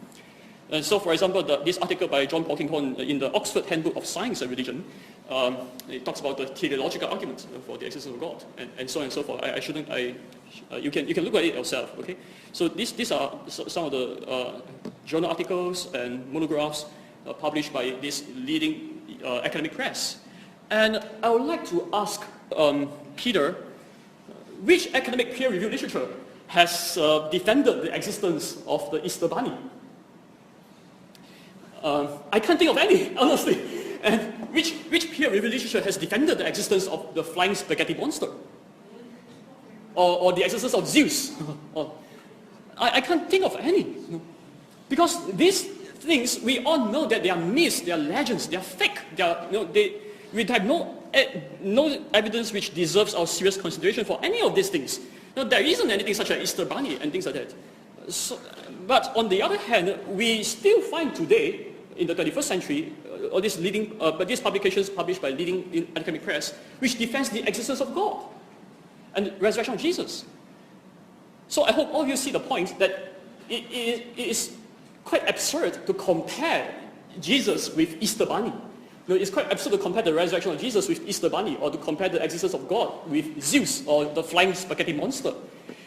B: And so, for example, this article by John Polkinghorne in the Oxford Handbook of Science and Religion, it talks about the teleological argument for the existence of God, and so on and so forth. You can look at it yourself. Okay, so these are some of the journal articles and monographs published by this leading academic press. And I would like to ask Peter, which academic peer-reviewed literature has defended the existence of the Easter Bunny? I can't think of any, honestly. And which peer-reviewed literature has defended the existence of the flying spaghetti monster? Or the existence of Zeus? I can't think of any. Because these things, we all know that they are myths, they are legends, they are fake. We have no evidence which deserves our serious consideration for any of these things. Now, there isn't anything such as Easter Bunny and things like that. So, but on the other hand, we still find today, in the 21st century, all these these publications published by leading academic press, which defends the existence of God and the resurrection of Jesus. So I hope all of you see the point that it is quite absurd to compare Jesus with Easter Bunny. You know, it's quite absurd to compare the resurrection of Jesus with Easter Bunny, or to compare the existence of God with Zeus or the flying spaghetti monster.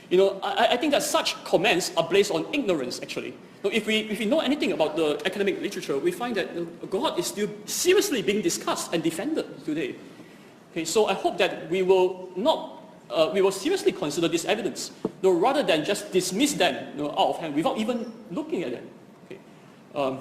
B: You know, I think that such comments are based on ignorance, actually. So if we know anything about the academic literature, we find that God is still seriously being discussed and defended today. Okay, so I hope that we will seriously consider this evidence, rather than just dismiss them out of hand without even looking at them. Okay.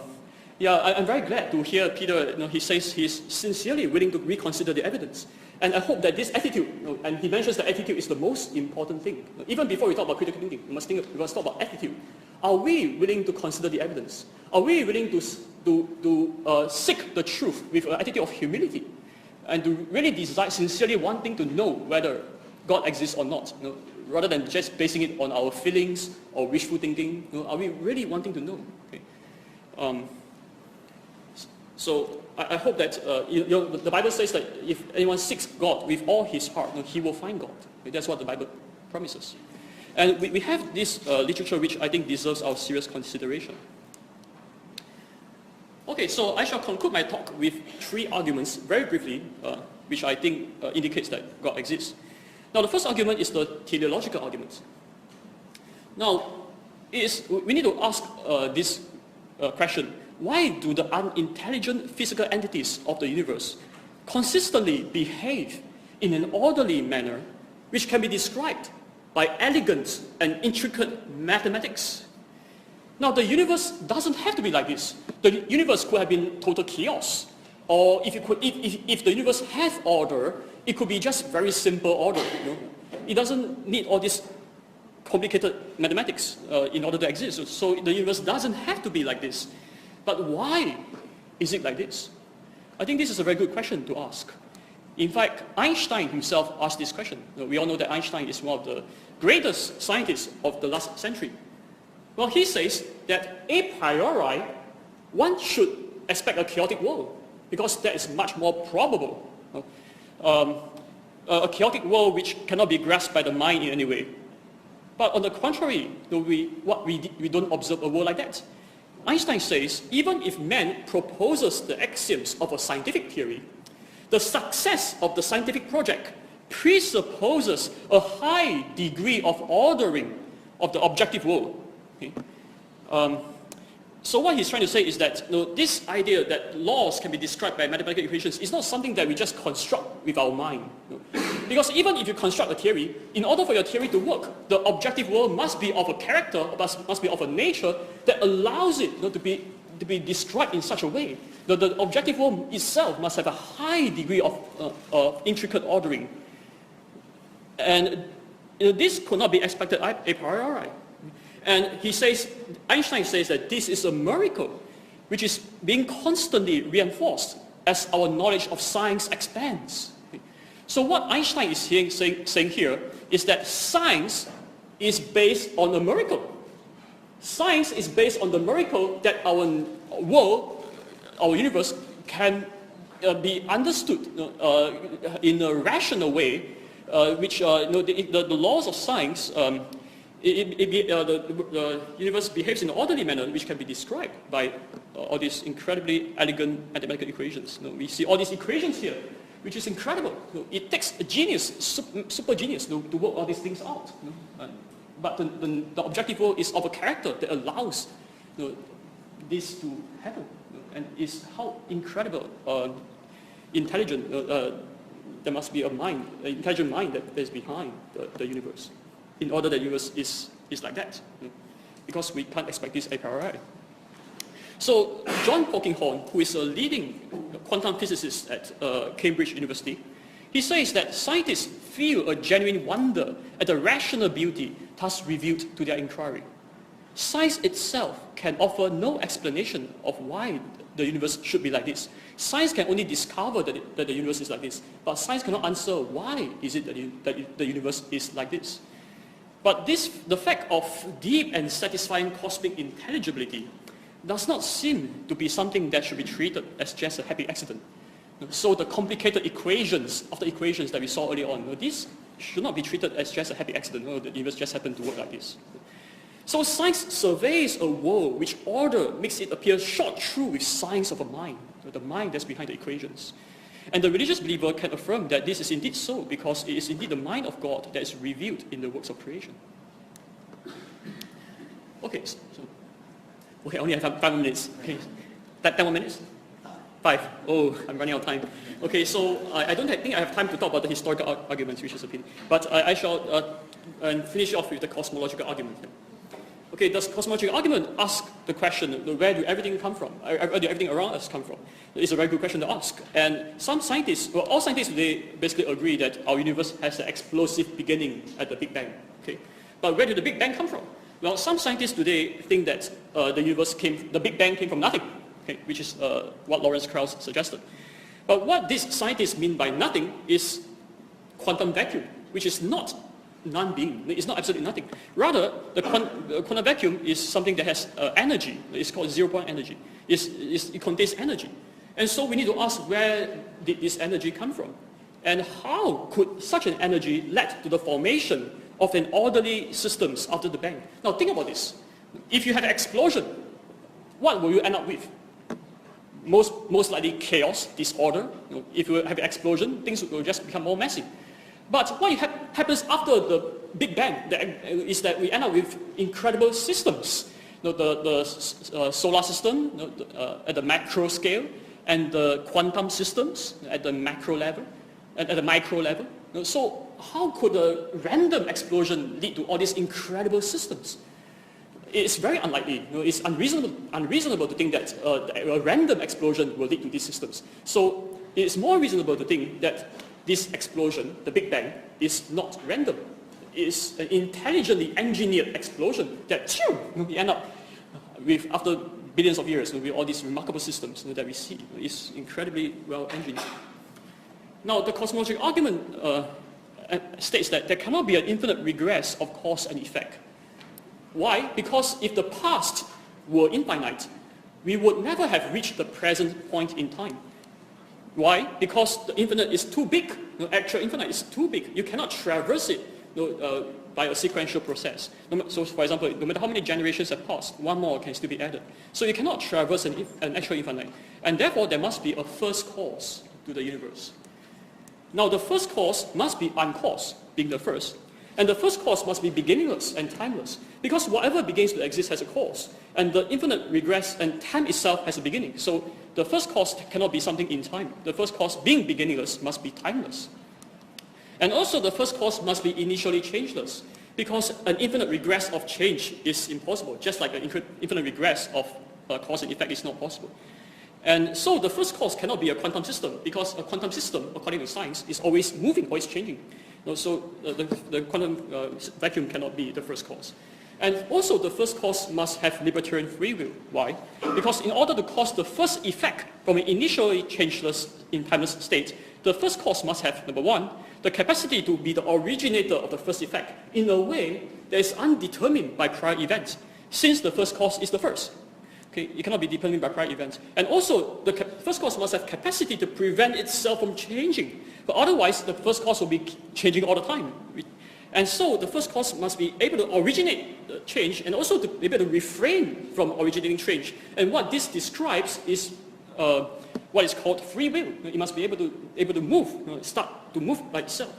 B: Yeah, I'm very glad to hear Peter, he says he's sincerely willing to reconsider the evidence. And I hope that this attitude, and he mentions that attitude is the most important thing. Even before we talk about critical thinking, we must talk about attitude. Are we willing to consider the evidence? Are we willing to seek the truth with an attitude of humility? And to really desire, sincerely wanting to know whether God exists or not, rather than just basing it on our feelings or wishful thinking? Are we really wanting to know? Okay. So I hope that the Bible says that if anyone seeks God with all his heart, he will find God. That's what the Bible promises. And we have this literature which I think deserves our serious consideration. Okay, so I shall conclude my talk with three arguments, very briefly, which I think indicates that God exists. Now, the first argument is the teleological argument. Now, we need to ask this question. Why do the unintelligent physical entities of the universe consistently behave in an orderly manner which can be described by elegant and intricate mathematics? Now, the universe doesn't have to be like this. The universe could have been total chaos. Or if the universe had order, it could be just very simple order. It doesn't need all this complicated mathematics in order to exist. So the universe doesn't have to be like this. But why is it like this? I think this is a very good question to ask. In fact, Einstein himself asked this question. We all know that Einstein is one of the greatest scientists of the last century. Well, he says that a priori, one should expect a chaotic world. because that is much more probable. A chaotic world which cannot be grasped by the mind in any way. But on the contrary, we don't observe a world like that. Einstein says, even if man proposes the axioms of a scientific theory, the success of the scientific project presupposes a high degree of ordering of the objective world. Okay? So what he's trying to say is that this idea that laws can be described by mathematical equations is not something that we just construct with our mind. Because even if you construct a theory, in order for your theory to work, the objective world must be of a character, must be of a nature that allows it to be described in such a way. The objective world itself must have a high degree of intricate ordering. And this could not be expected a priori. And Einstein says that this is a miracle, which is being constantly reinforced as our knowledge of science expands. So what Einstein is saying here is that science is based on a miracle. Science is based on the miracle that our world, our universe, can be understood in a rational way, which the laws of science, the universe behaves in an orderly manner which can be described by all these incredibly elegant mathematical equations. We see all these equations here, which is incredible. It takes a genius, super genius, to work all these things out. But the objective world is of a character that allows this to happen. And is how incredible, intelligent, there must be an intelligent mind that is behind the universe, in order that the universe is like that. Because we can't expect this a priori. So John Polkinghorne, who is a leading quantum physicist at Cambridge University, he says that scientists feel a genuine wonder at the rational beauty thus revealed to their inquiry. Science itself can offer no explanation of why the universe should be like this. Science can only discover that the universe is like this, but science cannot answer why is it that the universe is like this. But the fact of deep and satisfying cosmic intelligibility does not seem to be something that should be treated as just a happy accident. So the complicated equations that we saw earlier on, these should not be treated as just a happy accident. The universe just happened to work like this. So science surveys a world which order makes it appear shot through with signs of a mind, the mind that's behind the equations. And the religious believer can affirm that this is indeed so, because it is indeed the mind of God that is revealed in the works of creation. Okay, I only have 5 minutes. Okay, 10 more minutes? 5. Oh, I'm running out of time. Okay, so I don't think I have time to talk about the historical arguments, which is a pity. But I shall finish off with the cosmological argument. Okay, does cosmological argument ask the question, where do everything come from? Where do everything around us come from? It's a very good question to ask. And some scientists, all scientists today basically agree that our universe has an explosive beginning at the Big Bang. Okay, but where did the Big Bang come from? Well, some scientists today think that the Big Bang came from nothing, okay, which is what Lawrence Krauss suggested. But what these scientists mean by nothing is quantum vacuum, which is not non-being. It's not absolutely nothing. Rather, the quantum vacuum is something that has energy. It's called zero-point energy. It contains energy. And so we need to ask, where did this energy come from? And how could such an energy lead to the formation of an orderly systems after the bang? Now think about this. If you had an explosion, what will you end up with? Most likely chaos, disorder. If you have an explosion, things will just become more messy. But what happens after the Big Bang is that we end up with incredible systems. The solar system at the macro scale, and the quantum systems at the macro level, and at the micro level. So how could a random explosion lead to all these incredible systems? It's very unlikely. It's unreasonable to think that a random explosion will lead to these systems. So it's more reasonable to think that this explosion, the Big Bang, is not random. It's an intelligently engineered explosion that we end up with after billions of years with all these remarkable systems that we see. It's incredibly well engineered. Now, the cosmological argument states that there cannot be an infinite regress of cause and effect. Why? Because if the past were infinite, we would never have reached the present point in time. Why? Because the infinite is too big. Actual infinite is too big. You cannot traverse it by a sequential process. So, for example, no matter how many generations have passed, one more can still be added. So you cannot traverse an actual infinite. And therefore, there must be a first cause to the universe. Now, the first cause must be uncaused, being the first. And the first cause must be beginningless and timeless, because whatever begins to exist has a cause, and the infinite regress and time itself has a beginning. So the first cause cannot be something in time. The first cause, being beginningless, must be timeless. And also the first cause must be initially changeless, because an infinite regress of change is impossible, just like an infinite regress of cause and effect is not possible. And so the first cause cannot be a quantum system, because a quantum system, according to science, is always moving, always changing. So the quantum vacuum cannot be the first cause. And also the first cause must have libertarian free will. Why? Because in order to cause the first effect from an initially changeless in timeless state, the first cause must have, number one, the capacity to be the originator of the first effect in a way that is undetermined by prior events, since the first cause is the first. Okay, it cannot be determined by prior events. And also, the first cause must have capacity to prevent itself from changing. But otherwise, the first cause will be changing all the time. And so, the first cause must be able to originate the change and also to be able to refrain from originating change. And what this describes is what is called free will. It must be able to move, start to move by itself.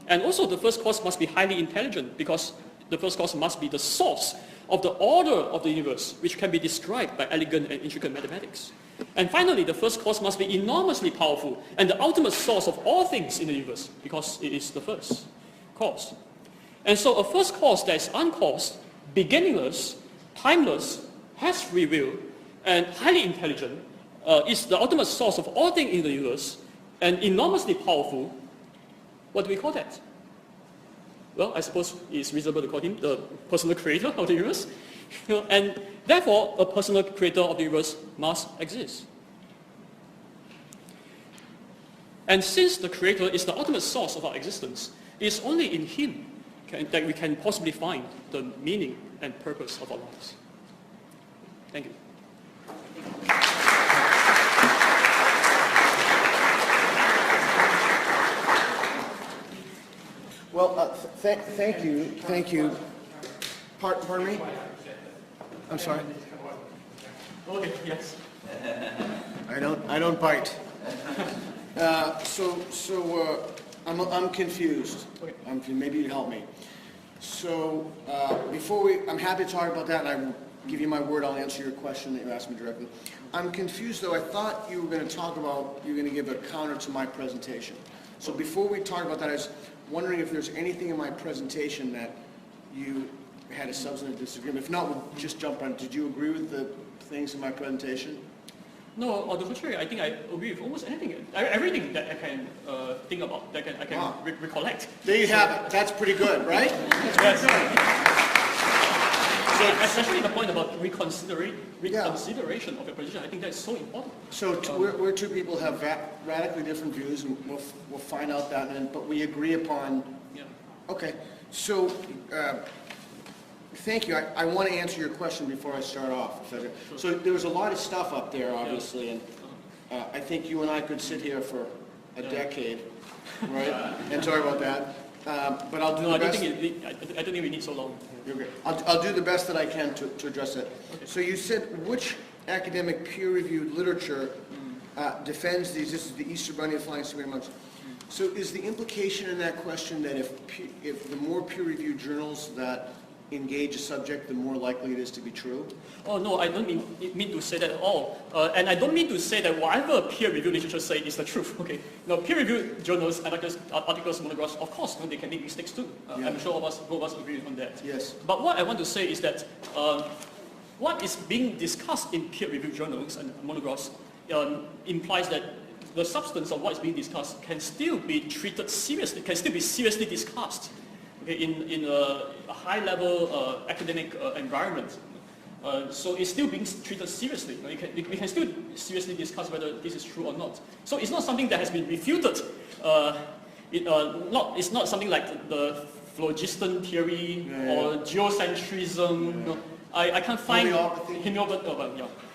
B: And also, the first cause must be highly intelligent, because the first cause must be the source of the order of the universe, which can be described by elegant and intricate mathematics. And finally, the first cause must be enormously powerful and the ultimate source of all things in the universe, because it is the first cause. And so a first cause that is uncaused, beginningless, timeless, has free will, and highly intelligent, is the ultimate source of all things in the universe, and enormously powerful. What do we call that? Well, I suppose it's reasonable to call him the personal creator of the universe. And therefore, a personal creator of the universe must exist. And since the creator is the ultimate source of our existence, it is only in him that we can possibly find the meaning and purpose of our lives. Thank you.
A: Well, thank you. Pardon me? I'm sorry.
B: Okay, yes.
A: I don't bite. I'm confused.
B: Okay.
A: Maybe you'd help me. So I'm happy to talk about that, and I will give you my word. I'll answer your question that you asked me directly. I'm confused, though. I thought you were going to give a counter to my presentation. So before we talk about that, I was wondering if there's anything in my presentation that you had a substantive disagreement. If not, we'll just jump on. Did you agree with the things in my presentation?
B: No, on the contrary, I think I agree with almost anything, everything that I can think about, that I can recollect.
A: There you have it. That's pretty good, right?
B: Yes. So, especially the point about reconsideration of your position, I think that's so important.
A: So we're two people have radically different views, and we'll find out that, but we agree upon.
B: Yeah.
A: Okay. So thank you. I want to answer your question before I start off.
B: Sure.
A: So there was a lot of stuff up there, obviously, and I think you and I could sit here for a decade, right, and talk about that. But I'll do the best.
B: I don't think we need so long.
A: Okay. I'll do the best that I can to address that.
B: Okay.
A: So you said which academic peer-reviewed literature defends the existence of the Easter Bunny and flying Siberian monks? So is the implication in that question that if the more peer-reviewed journals that engage a subject, the more likely it is to be true?
B: Oh no, I don't mean to say that at all. And I don't mean to say that whatever peer-reviewed literature say is the truth. Okay, now peer-reviewed journals, articles, monographs, of course, they can make mistakes too. I'm sure both of us agree on that.
A: Yes.
B: But what I want to say is that what is being discussed in peer-reviewed journals and monographs implies that the substance of what is being discussed can still be treated seriously, can still be seriously discussed, okay, in a high-level academic environment. So it's still being treated seriously. We can still seriously discuss whether this is true or not. So it's not something that has been refuted. It's not something like the phlogiston theory or geocentrism. I can't find
A: homeopathy.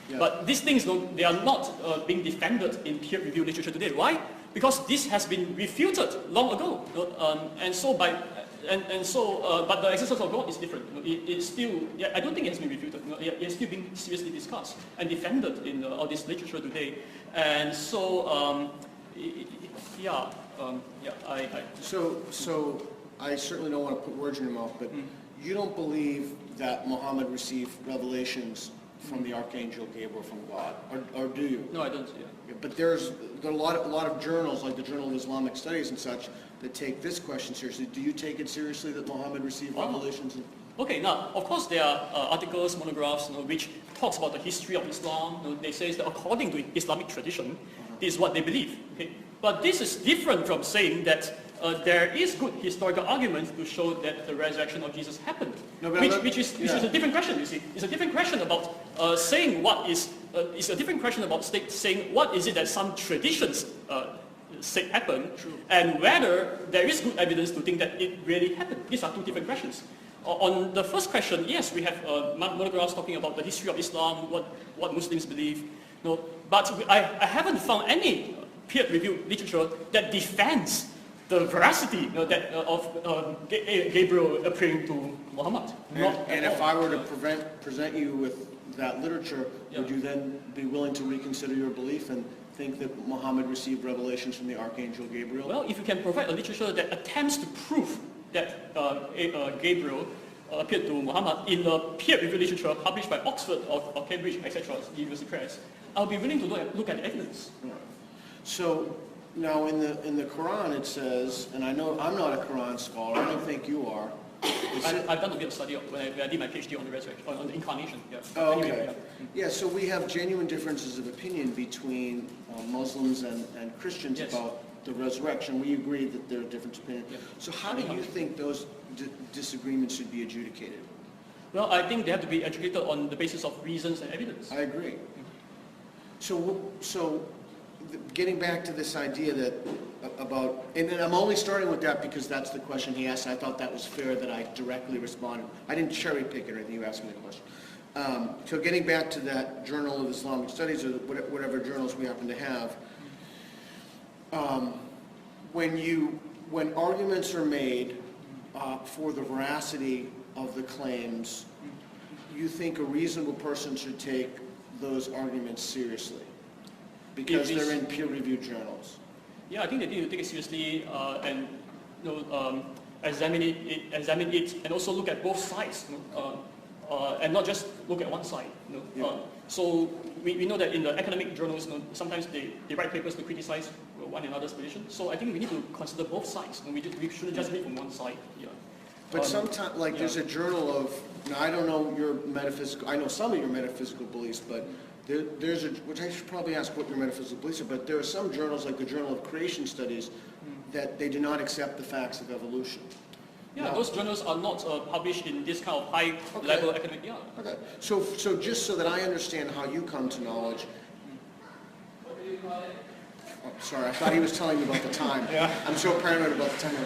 A: Yeah.
B: But these things, they are not being defended in peer-reviewed literature today. Why? Because this has been refuted long ago. But the existence of God is different. It's still, I don't think it has been refuted. It's still being seriously discussed and defended in all this literature today. And so,
A: So I certainly don't want to put words in your mouth, but you don't believe that Muhammad received revelations from the Archangel Gabriel from God, or do you?
B: No, I don't. Yeah.
A: But there are a lot of journals, like the Journal of Islamic Studies and such, that take this question seriously. Do you take it seriously that Muhammad received revelations?
B: Okay, now, of course, there are articles, monographs, which talks about the history of Islam. They say that according to Islamic tradition, this is what they believe. Okay? But this is different from saying that there is good historical argument to show that the resurrection of Jesus happened, which is a different question. You see, it's a different question about saying what is. It's a different question about saying what is it that some traditions say happened, and whether there is good evidence to think that it really happened. These are two different questions. On the first question, yes, we have monographs talking about the history of Islam, what Muslims believe. But I haven't found any peer-reviewed literature that defends the veracity of Gabriel appearing to Muhammad.
A: And if I were to present you with that literature, would you then be willing to reconsider your belief and think that Muhammad received revelations from the Archangel Gabriel?
B: Well, if you can provide a literature that attempts to prove that Gabriel appeared to Muhammad in the peer-reviewed literature published by Oxford or Cambridge, etc., University Press, I'll be willing to look at the evidence.
A: Right. So now in the Quran it says, and I know I'm not a Quran scholar, I don't think you are.
B: I've done a bit of study when I did my PhD on the resurrection, on the incarnation. Yeah.
A: Oh, okay.
B: Anyway,
A: yeah, so we have genuine differences of opinion between Muslims and Christians about the resurrection. We agree that there are different opinions. Yeah. So how do you think those disagreements should be adjudicated?
B: Well, I think they have to be adjudicated on the basis of reasons and evidence.
A: I agree. So getting back to this idea that about, and I'm only starting with that because that's the question he asked. I thought that was fair that I directly responded. I didn't cherry pick it or anything. You asked me the question. So getting back to that Journal of Islamic Studies or whatever journals we happen to have, when arguments are made for the veracity of the claims, you think a reasonable person should take those arguments seriously because they're in peer-reviewed journals?
B: Yeah, I think they need to take it seriously and examine it, and also look at both sides, and not just look at one side. So we know that in the academic journals, sometimes they write papers to criticize one another's position. So I think we need to consider both sides. We shouldn't just read from one side. Yeah.
A: But sometimes, there's a journal of, now I don't know your metaphysical, I know some of your metaphysical beliefs, but there's which I should probably ask what your metaphysical beliefs are, but there are some journals, like the Journal of Creation Studies, that they do not accept the facts of evolution.
B: Yeah, those journals are not published in this kind of high-level academic. Yeah.
A: Okay. So just so that I understand how you come to knowledge. Oh, sorry, I thought he was telling me about the time. Yeah. I'm so paranoid about the time.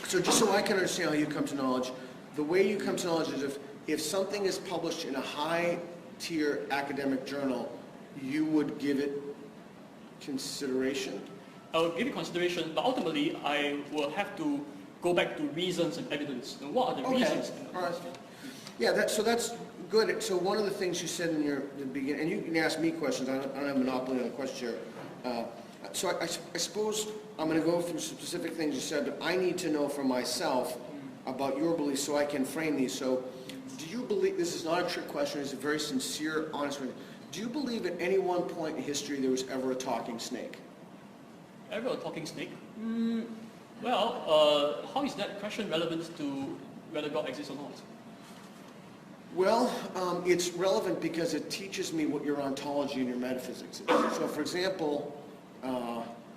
A: So just so I can understand how you come to knowledge, the way you come to knowledge is if something is published in a high-tier academic journal, you would give it consideration?
B: I will give it consideration, but ultimately I will have to go back to reasons and evidence. And what are the reasons?
A: All right. Yeah, so that's good. So one of the things you said in the beginning, and you can ask me questions, I don't have a monopoly on the question here. So I suppose I'm going to go through specific things you said, but I need to know for myself about your beliefs so I can frame these. So do you believe, this is not a trick question, it's a very sincere, honest question. Do you believe at any one point in history there was ever a talking snake?
B: Ever a talking snake? Well, how is that question relevant to whether God exists or not?
A: Well, it's relevant because it teaches me what your ontology and your metaphysics is. So, for example,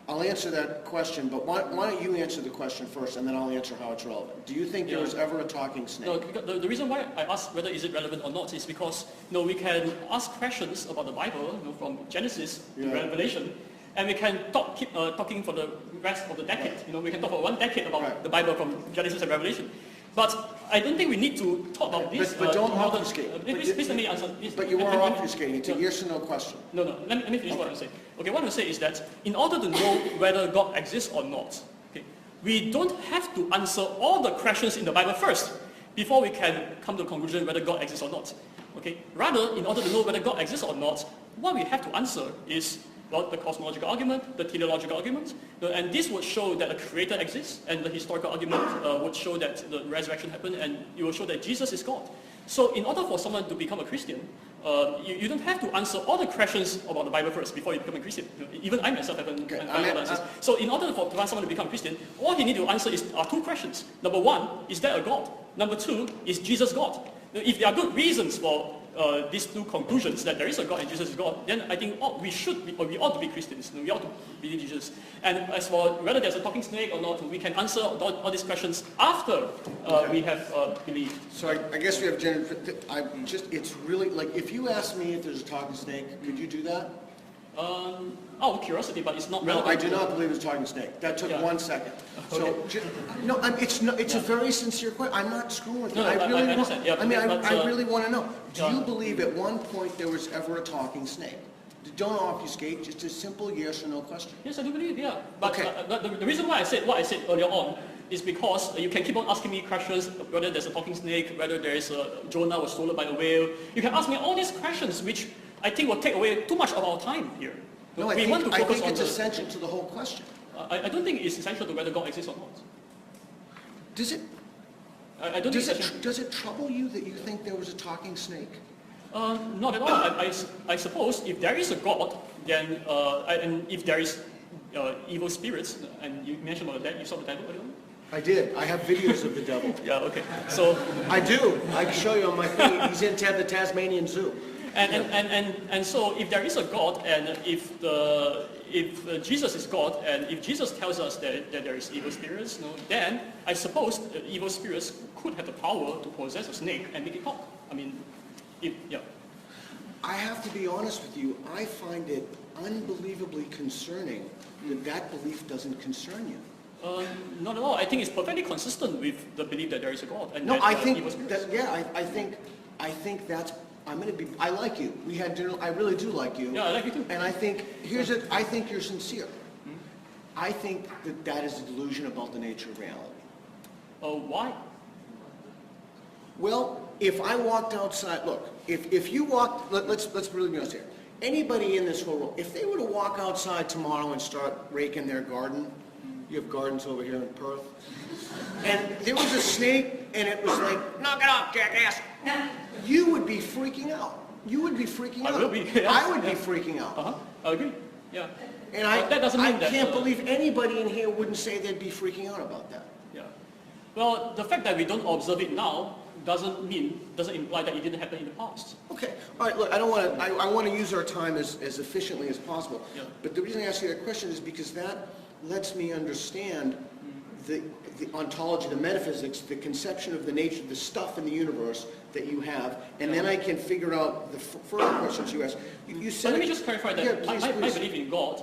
A: I'll answer that question, but why don't you answer the question first, and then I'll answer how it's relevant. Do you think there was ever a talking snake?
B: No, the reason why I ask whether is it relevant or not is because we can ask questions about the Bible, from Genesis to Revelation, and we can keep talking for the rest of the decade. We can talk for 1 decade about the Bible from Genesis and Revelation. But I don't think we need to talk about this.
A: But don't obfuscate.
B: Please let me answer.
A: But you are obfuscating. It's a yes or no question.
B: No. Let me finish what I'm saying. Okay, what I'm saying is that in order to know whether God exists or not, okay, we don't have to answer all the questions in the Bible first before we can come to the conclusion whether God exists or not. Okay? Rather, in order to know whether God exists or not, what we have to answer is the cosmological argument, the teleological argument, and this would show that a creator exists, and the historical argument would show that the resurrection happened, and it will show that Jesus is God. So in order for someone to become a Christian, you don't have to answer all the questions about the Bible first before you become a Christian. Even I myself haven't answered. So in order for someone to become a Christian, all he needs to answer are two questions. Number one, is there a God? Number two, is Jesus God? If there are good reasons for these two conclusions, that there is a God and Jesus is God, then I think we ought to be Christians. We ought to believe Jesus. And as for whether there's a talking snake or not, we can answer all these questions after we have believed.
A: So I guess we have it's really, like, if you ask me if there's a talking snake, could you do that?
B: Out of curiosity, but it's not
A: No,
B: relevant.
A: I do not believe it's a talking snake. That took 1 second.
B: Okay.
A: So, it's a very sincere question. I'm not screwing with you.
B: No,
A: I really
B: understand. Yeah,
A: I really want to know. Do you believe at one point there was ever a talking snake? Don't obfuscate, just a simple yes or no question.
B: Yes, I do believe, yeah. But
A: Okay.
B: The reason why I said what I said earlier on is because you can keep on asking me questions, whether there's a talking snake, whether there is Jonah was swallowed by a whale. You can ask me all these questions, which I think will take away too much of our time here.
A: No, I think it's essential to the whole question.
B: I don't think it's essential to whether God exists or not.
A: Does it?
B: I don't think it's
A: Does it trouble you that you think there was a talking snake?
B: Not at all. I suppose if there is a God, then and if there is evil spirits, and you mentioned about that, you saw the devil earlier on?
A: I did. I have videos of the devil.
B: Yeah, okay. So
A: I do. I can show you on my feed. He's in the Tasmanian Zoo.
B: And so if there is a God, and if Jesus is God, and if Jesus tells us that there is evil spirits, then I suppose the evil spirits could have the power to possess a snake and make it talk. I mean, yeah.
A: I have to be honest with you. I find it unbelievably concerning that belief doesn't concern you.
B: Not at all. I think it's perfectly consistent with the belief that there is a God. And
A: No,
B: that,
A: I think
B: evil spirits.
A: that, yeah, I think that's. I'm going to be. I like you. We had dinner. I really do like you.
B: Yeah, I like you too.
A: And I think I think you're sincere. I think that is a delusion about the nature of reality.
B: Why?
A: Well, if I walked outside, look, if you walked, let's really be honest here. Anybody in this whole world, if they were to walk outside tomorrow and start raking their garden, you have gardens over here in Perth, and there was a snake, and it was like, knock it off, jackass. You would be freaking out. You would be freaking out.
B: I will be. Yes.
A: I would be freaking out.
B: I agree. Yeah.
A: And
B: that doesn't mean
A: I can't believe anybody in here wouldn't say they'd be freaking out about that.
B: Yeah. Well, the fact that we don't observe it now doesn't imply that it didn't happen in the past.
A: Okay. All right. Look, I want to use our time as efficiently as possible.
B: Yeah.
A: But the reason I ask you that question is because that lets me understand the ontology, the metaphysics, the conception of the nature, the stuff in the universe that you have, and then I can figure out the further questions you ask. You said.
B: But let me just clarify that
A: Yeah,
B: my
A: please.
B: belief in God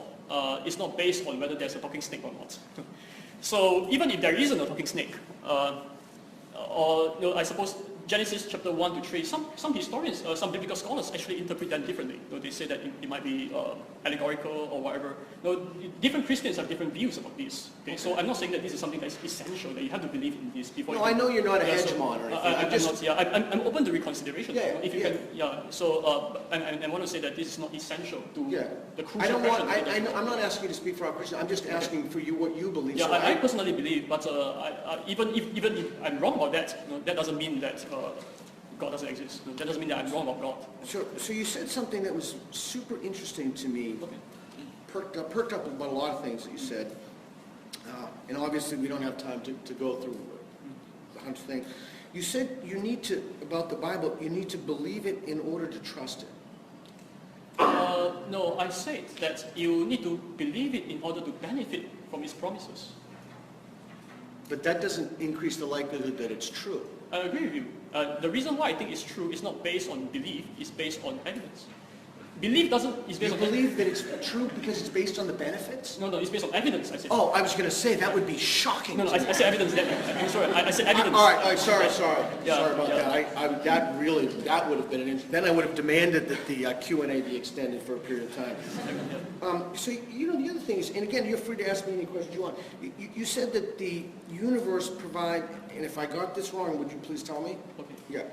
B: is not based on whether there's a talking snake or not. So even if there isn't a talking snake, I suppose Genesis chapter 1 to 3, some historians, some biblical scholars actually interpret them differently. They say that it might be allegorical or whatever. Different Christians have different views about this. Okay? So I'm not saying that this is something that's essential, that you have to believe in this before.
A: No, I know you're not a hegemon or anything.
B: I'm open to reconsideration.
A: Yeah,
B: if you
A: yeah.
B: can, yeah. So I want to say that this is not essential to the crucial question.
A: I'm not asking you to speak for our Christian. I'm just asking for you what you believe.
B: Yeah,
A: So
B: I personally believe, but even if I'm wrong about that, that doesn't mean that God doesn't exist. That doesn't mean that I'm wrong about God.
A: So you said something that was super interesting to me.
B: Okay.
A: Perked up about a lot of things that you said. And obviously we don't have time to go through a bunch of things. You said about the Bible, you need to believe it in order to trust it.
B: No, I said that you need to believe it in order to benefit from its promises.
A: But that doesn't increase the likelihood that it's true.
B: I agree with you. The reason why I think it's true is not based on belief, it's based on evidence. Belief is
A: You
B: based on...
A: believe that it's true because it's based on the benefits?
B: No, it's based on evidence, I said.
A: Oh, I was going to say, that would be shocking.
B: No, I said evidence. I'm sorry, I said evidence.
A: All right, sorry.
B: Yeah,
A: Sorry about
B: yeah.
A: that. That would have been an interesting, then I would have demanded that the Q&A be extended for a period of time. So, the other thing is, and again, you're free to ask me any questions you want. You said that the universe provide, and if I got this wrong, would you please tell me?
B: Okay.
A: Yeah.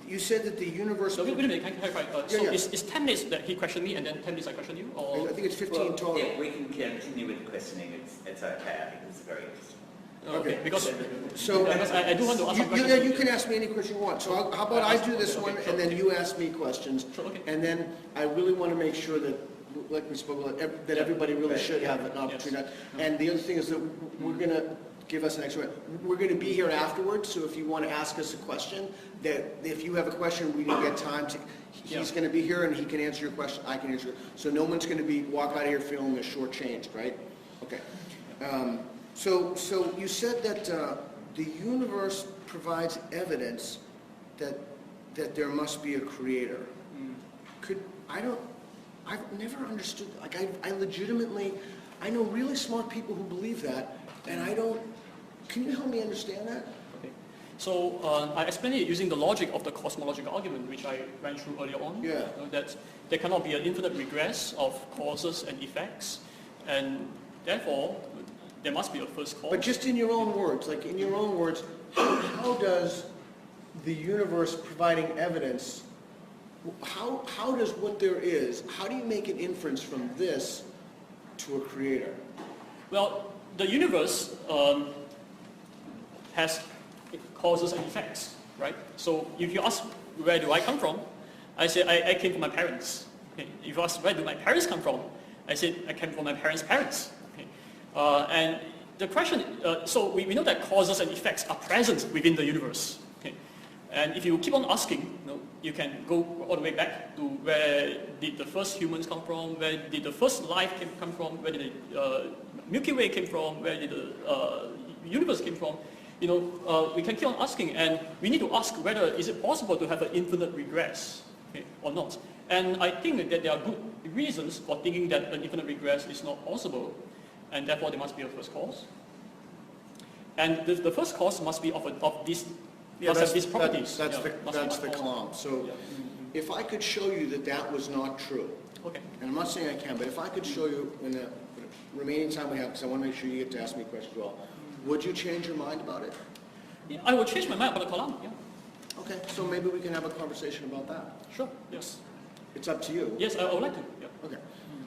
A: You said that the universe...
B: So wait a minute, can I clarify? So
A: yeah.
B: Is 10 minutes that he questioned me and then 10 minutes I question you? Or?
A: I think it's 15 total.
C: Yeah, we can continue with the questioning. It's okay. I think it's very interesting.
B: Okay, because
A: I
B: do want to ask some questions.
A: You can ask me any question you want. So how about I do this one, and then you ask me questions.
B: Sure, okay.
A: And then I really want to make sure that, like we spoke about, that everybody really should have an opportunity.
B: Yes.
A: And the other thing is that we're going to give us an extra... We're going to be here afterwards, so if you want to ask us a question, that if you have a question, we didn't get time to... He's going to be here, and he can answer your question, I can answer it. So no one's going to walk out of here feeling shortchanged, right? Okay. So you said that the universe provides evidence that there must be a creator. I've never understood, like I legitimately, I know really smart people who believe that, and can you help me understand that?
B: Okay. So I explained it using the logic of the cosmological argument, which I ran through earlier on.
A: Yeah.
B: That there cannot be an infinite regress of causes and effects, and therefore there must be a first cause.
A: But just in your own words, how does the universe providing evidence, how does what there is, how do you make an inference from this to a creator?
B: Well, the universe has causes and effects, right? So if you ask where do I come from, I say I came from my parents. Okay. If you ask where do my parents come from, I said I came from my parents' parents. Okay. And the question, so we know that causes and effects are present within the universe. Okay. And if you keep on asking, you can go all the way back to where did the first humans come from, where did the first life come from, where did the Milky Way came from, where did the universe came from. We can keep on asking, and we need to ask whether is it possible to have an infinite regress, okay, or not. And I think that there are good reasons for thinking that an infinite regress is not possible, and therefore there must be a first cause. And the first cause must be of these properties.
A: That's the Kalam. So if I could show you that was not true,
B: okay.
A: And I'm not saying I can, but if I could show you in the remaining time we have, because I want to make sure you get to ask me questions as well, would you change your mind about it?
B: Yeah, I would change my mind about the Kalam, yeah.
A: Okay, so maybe we can have a conversation about that.
B: Sure, yes.
A: It's up to you.
B: Yes, I would like to, yeah.
A: Okay.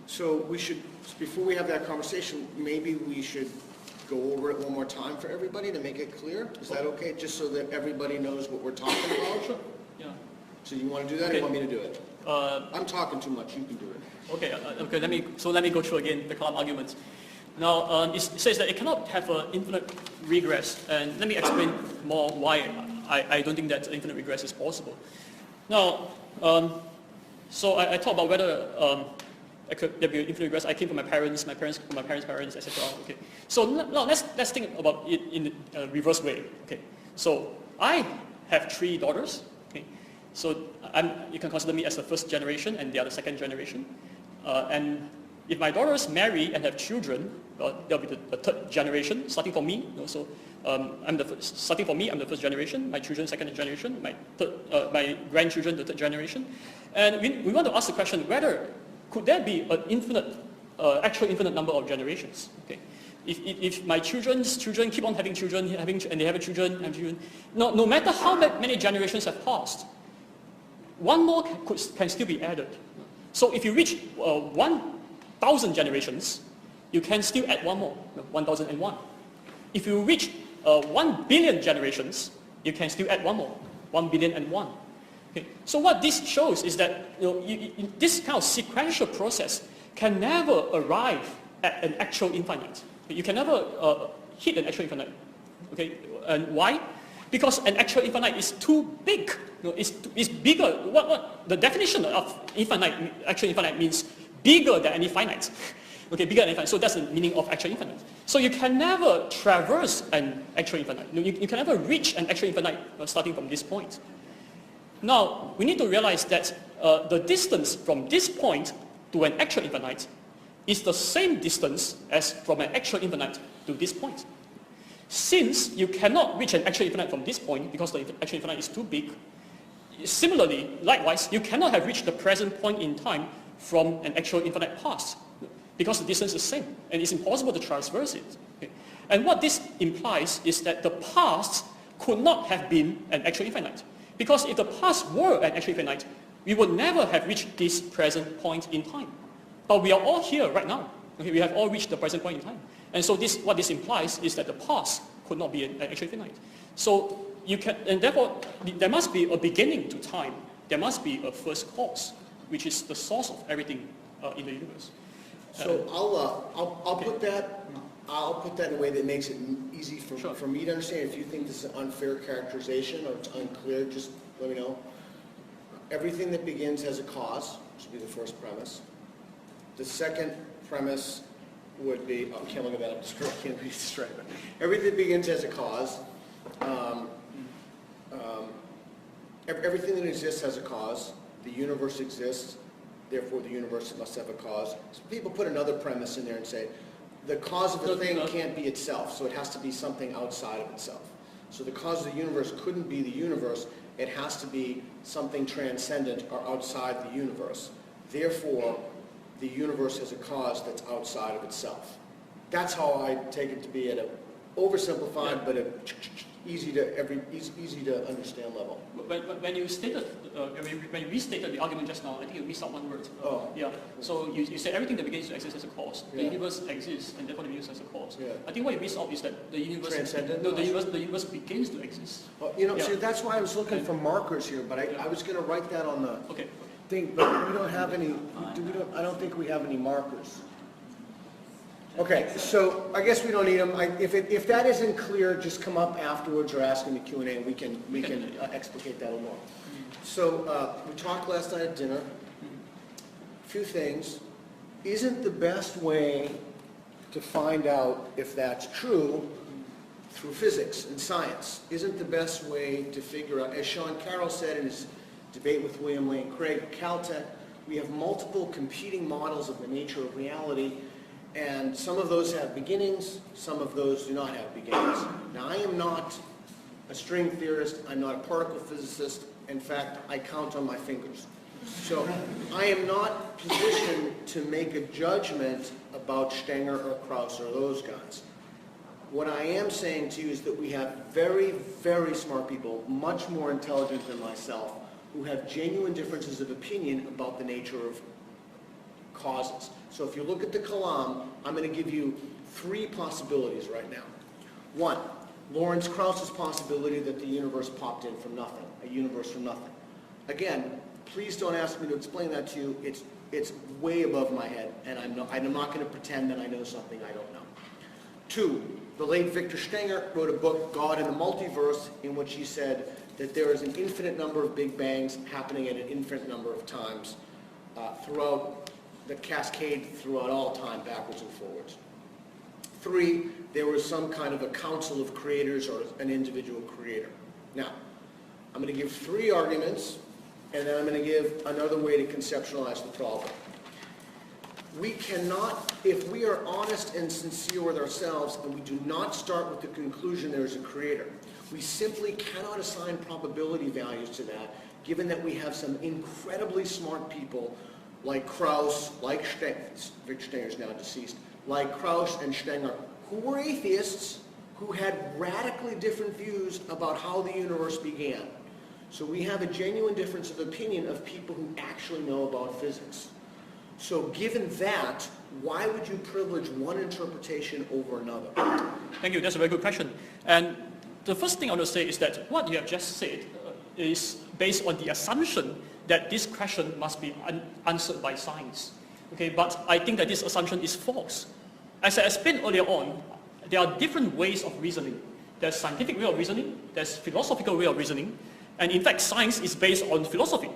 A: So we should, before we have that conversation, maybe we should go over it one more time for everybody to make it clear. Is that okay? Just so that everybody knows what we're talking about?
B: Sure, yeah.
A: So you want to do that, or you want me to do it? I'm talking too much, you can do it.
B: Okay, let me go through again the Kalam argument. Now, it says that it cannot have an infinite regress, and let me explain more why I don't think that infinite regress is possible. Now, so I talked about whether there be infinite regress. I came from my parents from my parents' parents, etc. Okay. So now let's think about it in a reverse way. Okay. So I have 3 daughters. Okay. So you can consider me as the first generation, and they are the second generation. And if my daughters marry and have children, they'll be the third generation, starting from me. So starting from me, I'm the first generation. My children, second generation. My grandchildren, the third generation. And we want to ask the question whether could there be an actual infinite number of generations? Okay. If my children's children keep on having children, and they have children, no matter how many generations have passed, one more can still be added. So if you reach 1,000 generations, you can still add one more, 1,001. If you reach 1 billion generations, you can still add one more, 1,000,000,001. Okay. So what this shows is that this kind of sequential process can never arrive at an actual infinite. You can never hit an actual infinite. Okay. And why? Because an actual infinite is too big. It's bigger. What the definition of actual infinite means bigger than any finite. Okay, bigger than infinite. So that's the meaning of actual infinite. So you can never traverse an actual infinite. You can never reach an actual infinite starting from this point. Now, we need to realize that the distance from this point to an actual infinite is the same distance as from an actual infinite to this point. Since you cannot reach an actual infinite from this point because the actual infinite is too big, similarly, likewise, you cannot have reached the present point in time from an actual infinite past because the distance is the same and it's impossible to traverse it. Okay? And what this implies is that the past could not have been an actual infinite, because if the past were an actual infinite, we would never have reached this present point in time. But we are all here right now. Okay? We have all reached the present point in time. And so what this implies is that the past could not be an actual infinite. So you can, and therefore there must be a beginning to time. There must be a first cause, which is the source of everything in the universe.
A: So I'll put that. I'll put that in a way that makes it easy for me to understand. If you think this is an unfair characterization or it's unclear, just let me know. Everything that begins has a cause, which would be the first premise. The second premise would be, oh, I can't look at that, I can't read this right. Everything that begins has a cause. Everything that exists has a cause. The universe exists, therefore the universe must have a cause. So people put another premise in there and say, the cause of a thing can't be itself, so it has to be something outside of itself. So the cause of the universe couldn't be the universe, it has to be something transcendent or outside the universe. Therefore, the universe has a cause that's outside of itself. That's how I take it to be at a oversimplified, but a easy to understand level.
B: When you stated, when you restated the argument just now, I think you missed out one word. Yeah. So you said everything that begins to exist has a cause. The universe exists, and therefore the universe has a cause. Yeah. I think what you missed out is that the universe. Transcendent. No, the universe begins to exist.
A: Well, you know, see, that's why I was looking for markers here, but I was going to write that on the thing, but we don't have any. I don't think we have any markers. Okay, so I guess we don't need them. If that isn't clear, just come up afterwards or ask in the Q&A, and we can explicate that a little more. So we talked last night at dinner. A few things. Isn't the best way to find out if that's true through physics and science? Isn't the best way to figure out, as Sean Carroll said in his debate with William Lane Craig at Caltech, we have multiple competing models of the nature of reality. And some of those have beginnings, some of those do not have beginnings. Now, I am not a string theorist, I'm not a particle physicist. In fact, I count on my fingers. So I am not positioned to make a judgment about Stenger or Krauss or those guys. What I am saying to you is that we have very, very smart people, much more intelligent than myself, who have genuine differences of opinion about the nature of causes. So if you look at the Kalam, I'm going to give you three possibilities right now. One, Lawrence Krauss's possibility that the universe popped in from nothing, a universe from nothing. Again, please don't ask me to explain that to you. It's way above my head, and I'm not going to pretend that I know something I don't know. Two, the late Victor Stenger wrote a book, God in the Multiverse, in which he said that there is an infinite number of Big Bangs happening at an infinite number of times throughout the cascade throughout all time, backwards and forwards. Three, there was some kind of a council of creators or an individual creator. Now, I'm going to give three arguments, and then I'm going to give another way to conceptualize the problem. We cannot, if we are honest and sincere with ourselves, and we do not start with the conclusion there is a creator, we simply cannot assign probability values to that, given that we have some incredibly smart people like Krauss, like Stenger, Victor Stenger is now deceased, like Krauss and Stenger, who were atheists, who had radically different views about how the universe began. So we have a genuine difference of opinion of people who actually know about physics. So given that, why would you privilege one interpretation over another?
B: Thank you. That's a very good question. And the first thing I want to say is that what you have just said is based on the assumption that this question must be answered by science. Okay, but I think that this assumption is false. As I explained earlier on, there are different ways of reasoning. There's scientific way of reasoning, there's philosophical way of reasoning, and in fact science is based on philosophy.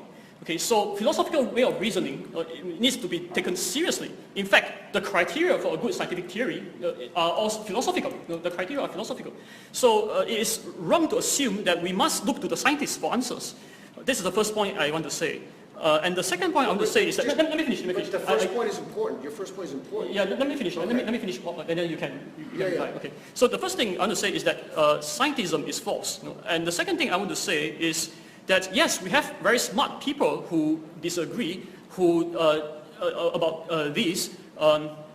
B: Okay, so philosophical way of reasoning needs to be taken seriously. In fact, the criteria for a good scientific theory are also philosophical. The criteria are philosophical. So it is wrong to assume that we must look to the scientists for answers. This is the first point I want to say. And the second point I want to say is that, let me finish.
A: But the first point is important. Your first point is important.
B: Yeah, let me finish.
A: Okay.
B: Let me finish, and then you can reply.
A: Yeah.
B: Okay. So the first thing I want to say is that scientism is false. And the second thing I want to say is that yes, we have very smart people who disagree about these.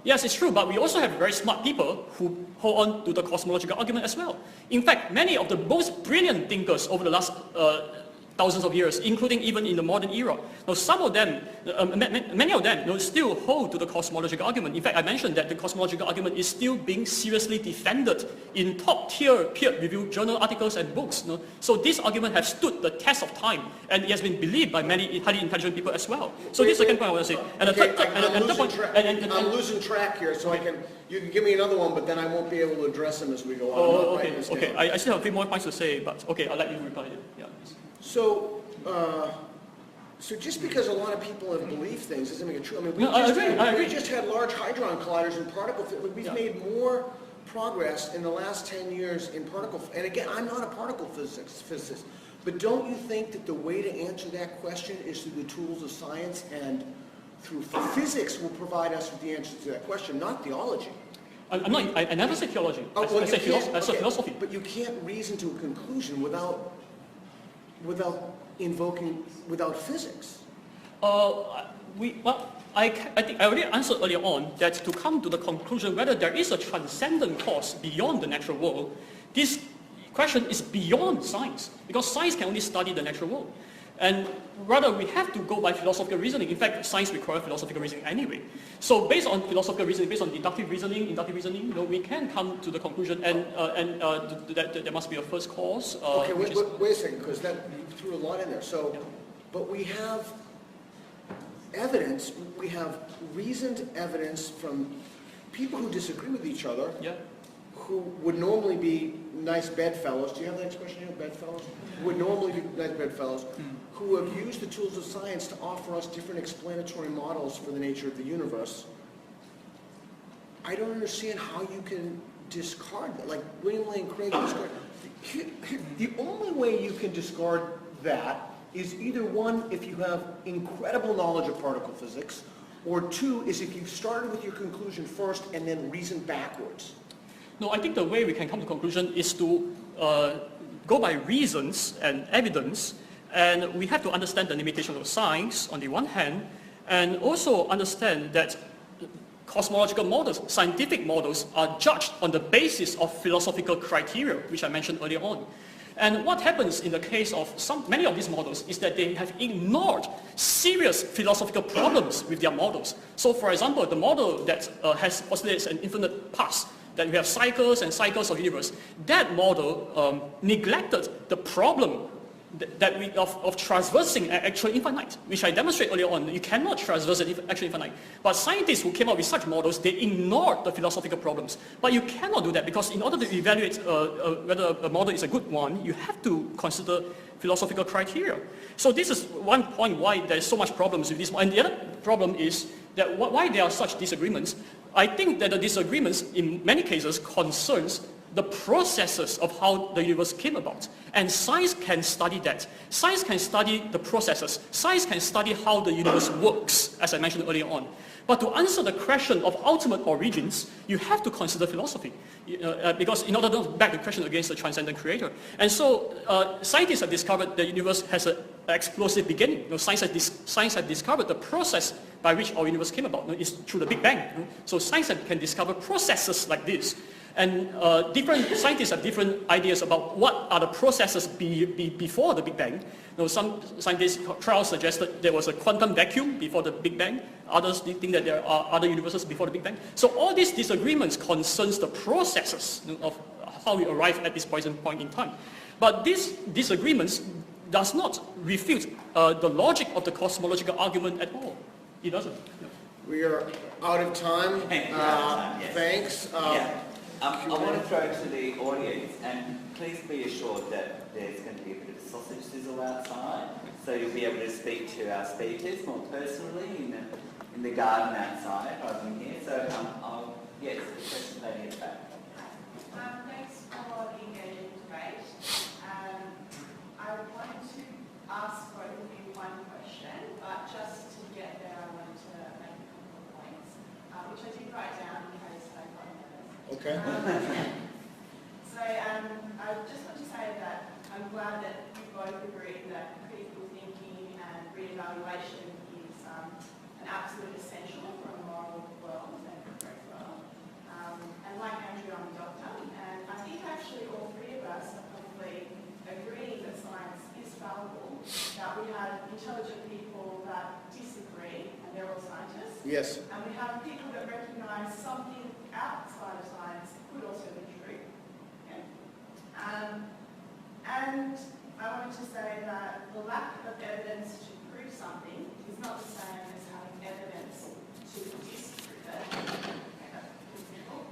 B: Yes, it's true, but we also have very smart people who hold on to the cosmological argument as well. In fact, many of the most brilliant thinkers over the last thousands of years, including even in the modern era. Now, some of them, many of them, still hold to the cosmological argument. In fact, I mentioned that the cosmological argument is still being seriously defended in top-tier peer-reviewed journal articles and books. So this argument has stood the test of time, and it has been believed by many highly intelligent people as well. So this is the second point I want to say. And
A: I'm losing track here, so you can give me another one, but then I won't be able to address them as we go on.
B: Oh, okay. I still have a few more points to say, but okay, I'll let you reply. Yeah.
A: So just because a lot of people have believed things doesn't make it true. I mean, we just had large hadron colliders and particle physics. We've made more progress in the last 10 years in particle. And again, I'm not a particle physicist, but don't you think that the way to answer that question is through the tools of science and through physics will provide us with the answer to that question, not theology?
B: I never said theology. I said philosophy.
A: But you can't reason to a conclusion without physics.
B: I think I already answered earlier on that to come to the conclusion whether there is a transcendent cause beyond the natural world, this question is beyond science, because science can only study the natural world. And rather, we have to go by philosophical reasoning. In fact, science requires philosophical reasoning anyway. So based on philosophical reasoning, based on inductive reasoning, we can come to the conclusion that there must be a first cause.
A: Okay, wait a second, because you threw a lot in there. So, yeah. But we have evidence, we have reasoned evidence from people who disagree with each other,
B: yeah,
A: who would normally be nice bedfellows. Do you have that expression here, bedfellows? Would normally be nice bedfellows, who have used the tools of science to offer us different explanatory models for the nature of the universe. I don't understand how you can discard that. Like William Lane Craig discarded. The only way you can discard that is either one, if you have incredible knowledge of particle physics, or two, is if you started with your conclusion first and then reasoned backwards.
B: No, I think the way we can come to conclusion is to go by reasons and evidence, and we have to understand the limitation of science on the one hand, and also understand that cosmological models, scientific models, are judged on the basis of philosophical criteria, which I mentioned earlier on. And what happens in the case of many of these models is that they have ignored serious philosophical problems with their models. So for example, the model that postulates an infinite past, that we have cycles and cycles of universe, that model neglected the problem of traversing an actual infinite, which I demonstrated earlier on. You cannot traverse an actual infinite. But scientists who came up with such models, they ignored the philosophical problems. But you cannot do that, because in order to evaluate whether a model is a good one, you have to consider philosophical criteria. So this is one point why there's so much problems with this. And the other problem is that why there are such disagreements. I think that the disagreements in many cases concerns the processes of how the universe came about. And science can study that. Science can study the processes. Science can study how the universe works, as I mentioned earlier on. But to answer the question of ultimate origins, you have to consider philosophy. Because in order to back the question against the transcendent creator. And so scientists have discovered the universe has an explosive beginning. Science has discovered the process by which our universe came about. It's through the Big Bang. So science can discover processes like this. And different scientists have different ideas about what are the processes before the Big Bang. Some scientists' trials suggested there was a quantum vacuum before the Big Bang. Others think that there are other universes before the Big Bang. So all these disagreements concerns the processes of how we arrive at this present point in time. But these disagreements does not refute the logic of the cosmological argument at all. It doesn't. No.
A: We are out of time. Thanks.
C: I want to throw to the audience, and please be assured that there's going to be a bit of a sausage sizzle outside, so you'll be able to speak to our speakers more personally in the garden outside rather than here. So, yes, the question lady at the back.
D: Thanks for the engaging debate. I wanted to ask both of you one question, but just to get there, I wanted to make a couple of points, which I did write down in case I got nervous.
A: Okay.
D: So I just want to say that I'm glad that you both agree that critical thinking and reevaluation is an absolute essential for a moral world and for a great world. And like Andrew, I'm a doctor, and I think actually all three of us are probably agreeing that science is fallible, that we have intelligent people that disagree, and they're all scientists.
A: Yes.
D: And we have people that recognise something outside of science could also be true. Okay? And I wanted to say that the lack of evidence to prove something is not the same as having evidence to disprove it. Okay, that's pretty simple.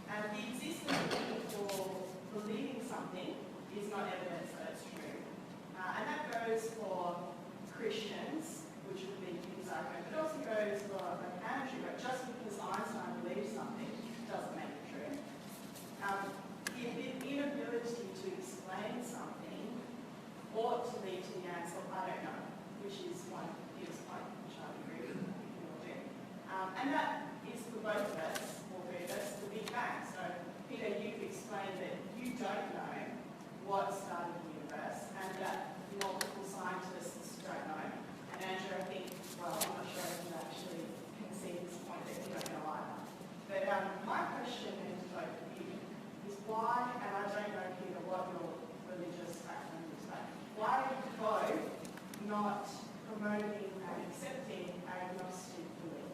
D: And the existence of people believing something is not evidence that it's true. And that goes for Christians, which would be his argument, but it also goes for like Andrew, but just because Einstein believes something doesn't make it true. The inability to explain something ought to lead to the answer, I don't know, which is one gives point, which I agree with people do. And that is for both of us, or three of us, the Big Bang. So, Peter, you've explained that you don't know what started the universe, and that multiple scientists don't know. And Andrew, I think, well, I'm not sure if you actually can see this point that you don't know either. But my question then to both of you is why, and I don't know, Peter, what your religious background is, but why are you both not promoting and accepting agnostic belief?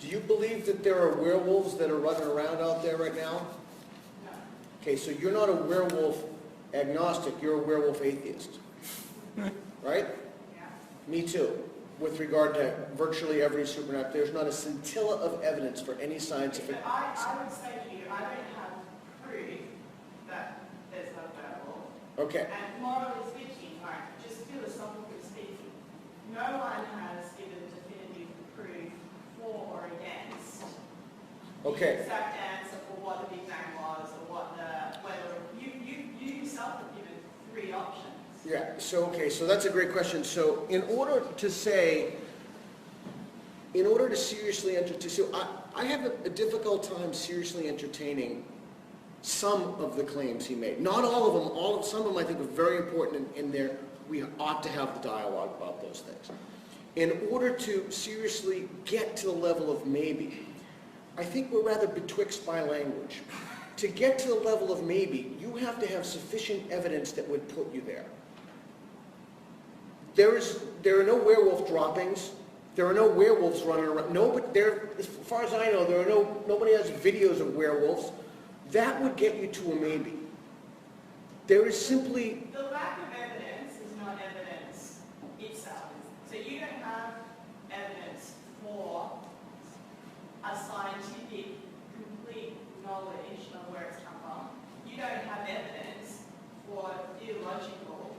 A: Do you believe that there are werewolves that are running around out there right now?
D: No.
A: Okay, so you're not a werewolf agnostic, you're a werewolf atheist. Right?
D: Yeah.
A: Me too. With regard to virtually every supernatural, there's not a scintilla of evidence for any scientific...
D: But I would say to you, I don't have proof that there's no werewolf.
A: Okay.
D: And morally speaking, like, just philosophically speaking, no one has given definitive proof for or against
A: Okay.
D: the exact answer for what the Big Bang was, or what whether you yourself have given three options.
A: Yeah, so okay, so that's a great question. So in order to seriously entertain, so I have a difficult time seriously entertaining some of the claims he made. Not all of them, some of them I think are very important in there. We ought to have the dialogue about those things. In order to seriously get to the level of maybe, I think we're rather betwixt by language. To get to the level of maybe, you have to have sufficient evidence that would put you there. There are no werewolf droppings. There are no werewolves running around. No, but as far as I know, nobody has videos of werewolves. That would get you to a maybe. There is simply...
D: The lack of evidence is not evidence itself. So you don't have evidence for a scientific, complete knowledge of where it's come from. You don't have evidence for theological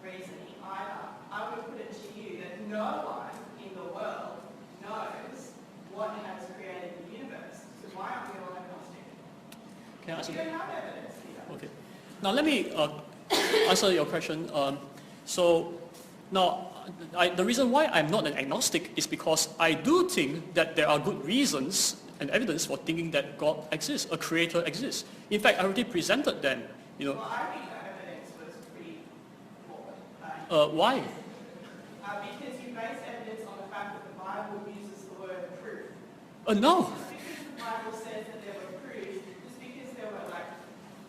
D: reasoning either. I would put it to you that no one in the world knows what has created the universe. So why aren't we all agnostic?
B: Can I ask
D: You
B: you?
D: don't have evidence either.
B: Okay. Now let me answer your question. So now, the reason why I'm not an agnostic is because I do think that there are good reasons and evidence for thinking that God exists, a creator exists. In fact, I already presented them. You know,
D: Well, I think that evidence was pretty flawed.
B: why?
D: Because you base evidence on the fact that the Bible uses the word proof.
B: No.
D: Just because the Bible says that there were proofs, just because there were like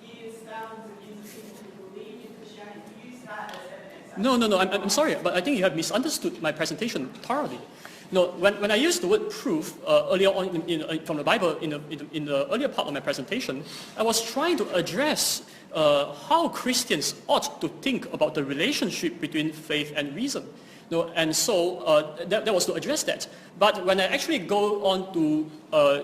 D: years, thousands of years of people who believed in Christianity, use that as evidence.
B: No. I'm sorry, but I think you have misunderstood my presentation thoroughly. No, when I used the word proof earlier on from the Bible in the earlier part of my presentation, I was trying to address how Christians ought to think about the relationship between faith and reason. No, and so that was to address that. But when I actually go on to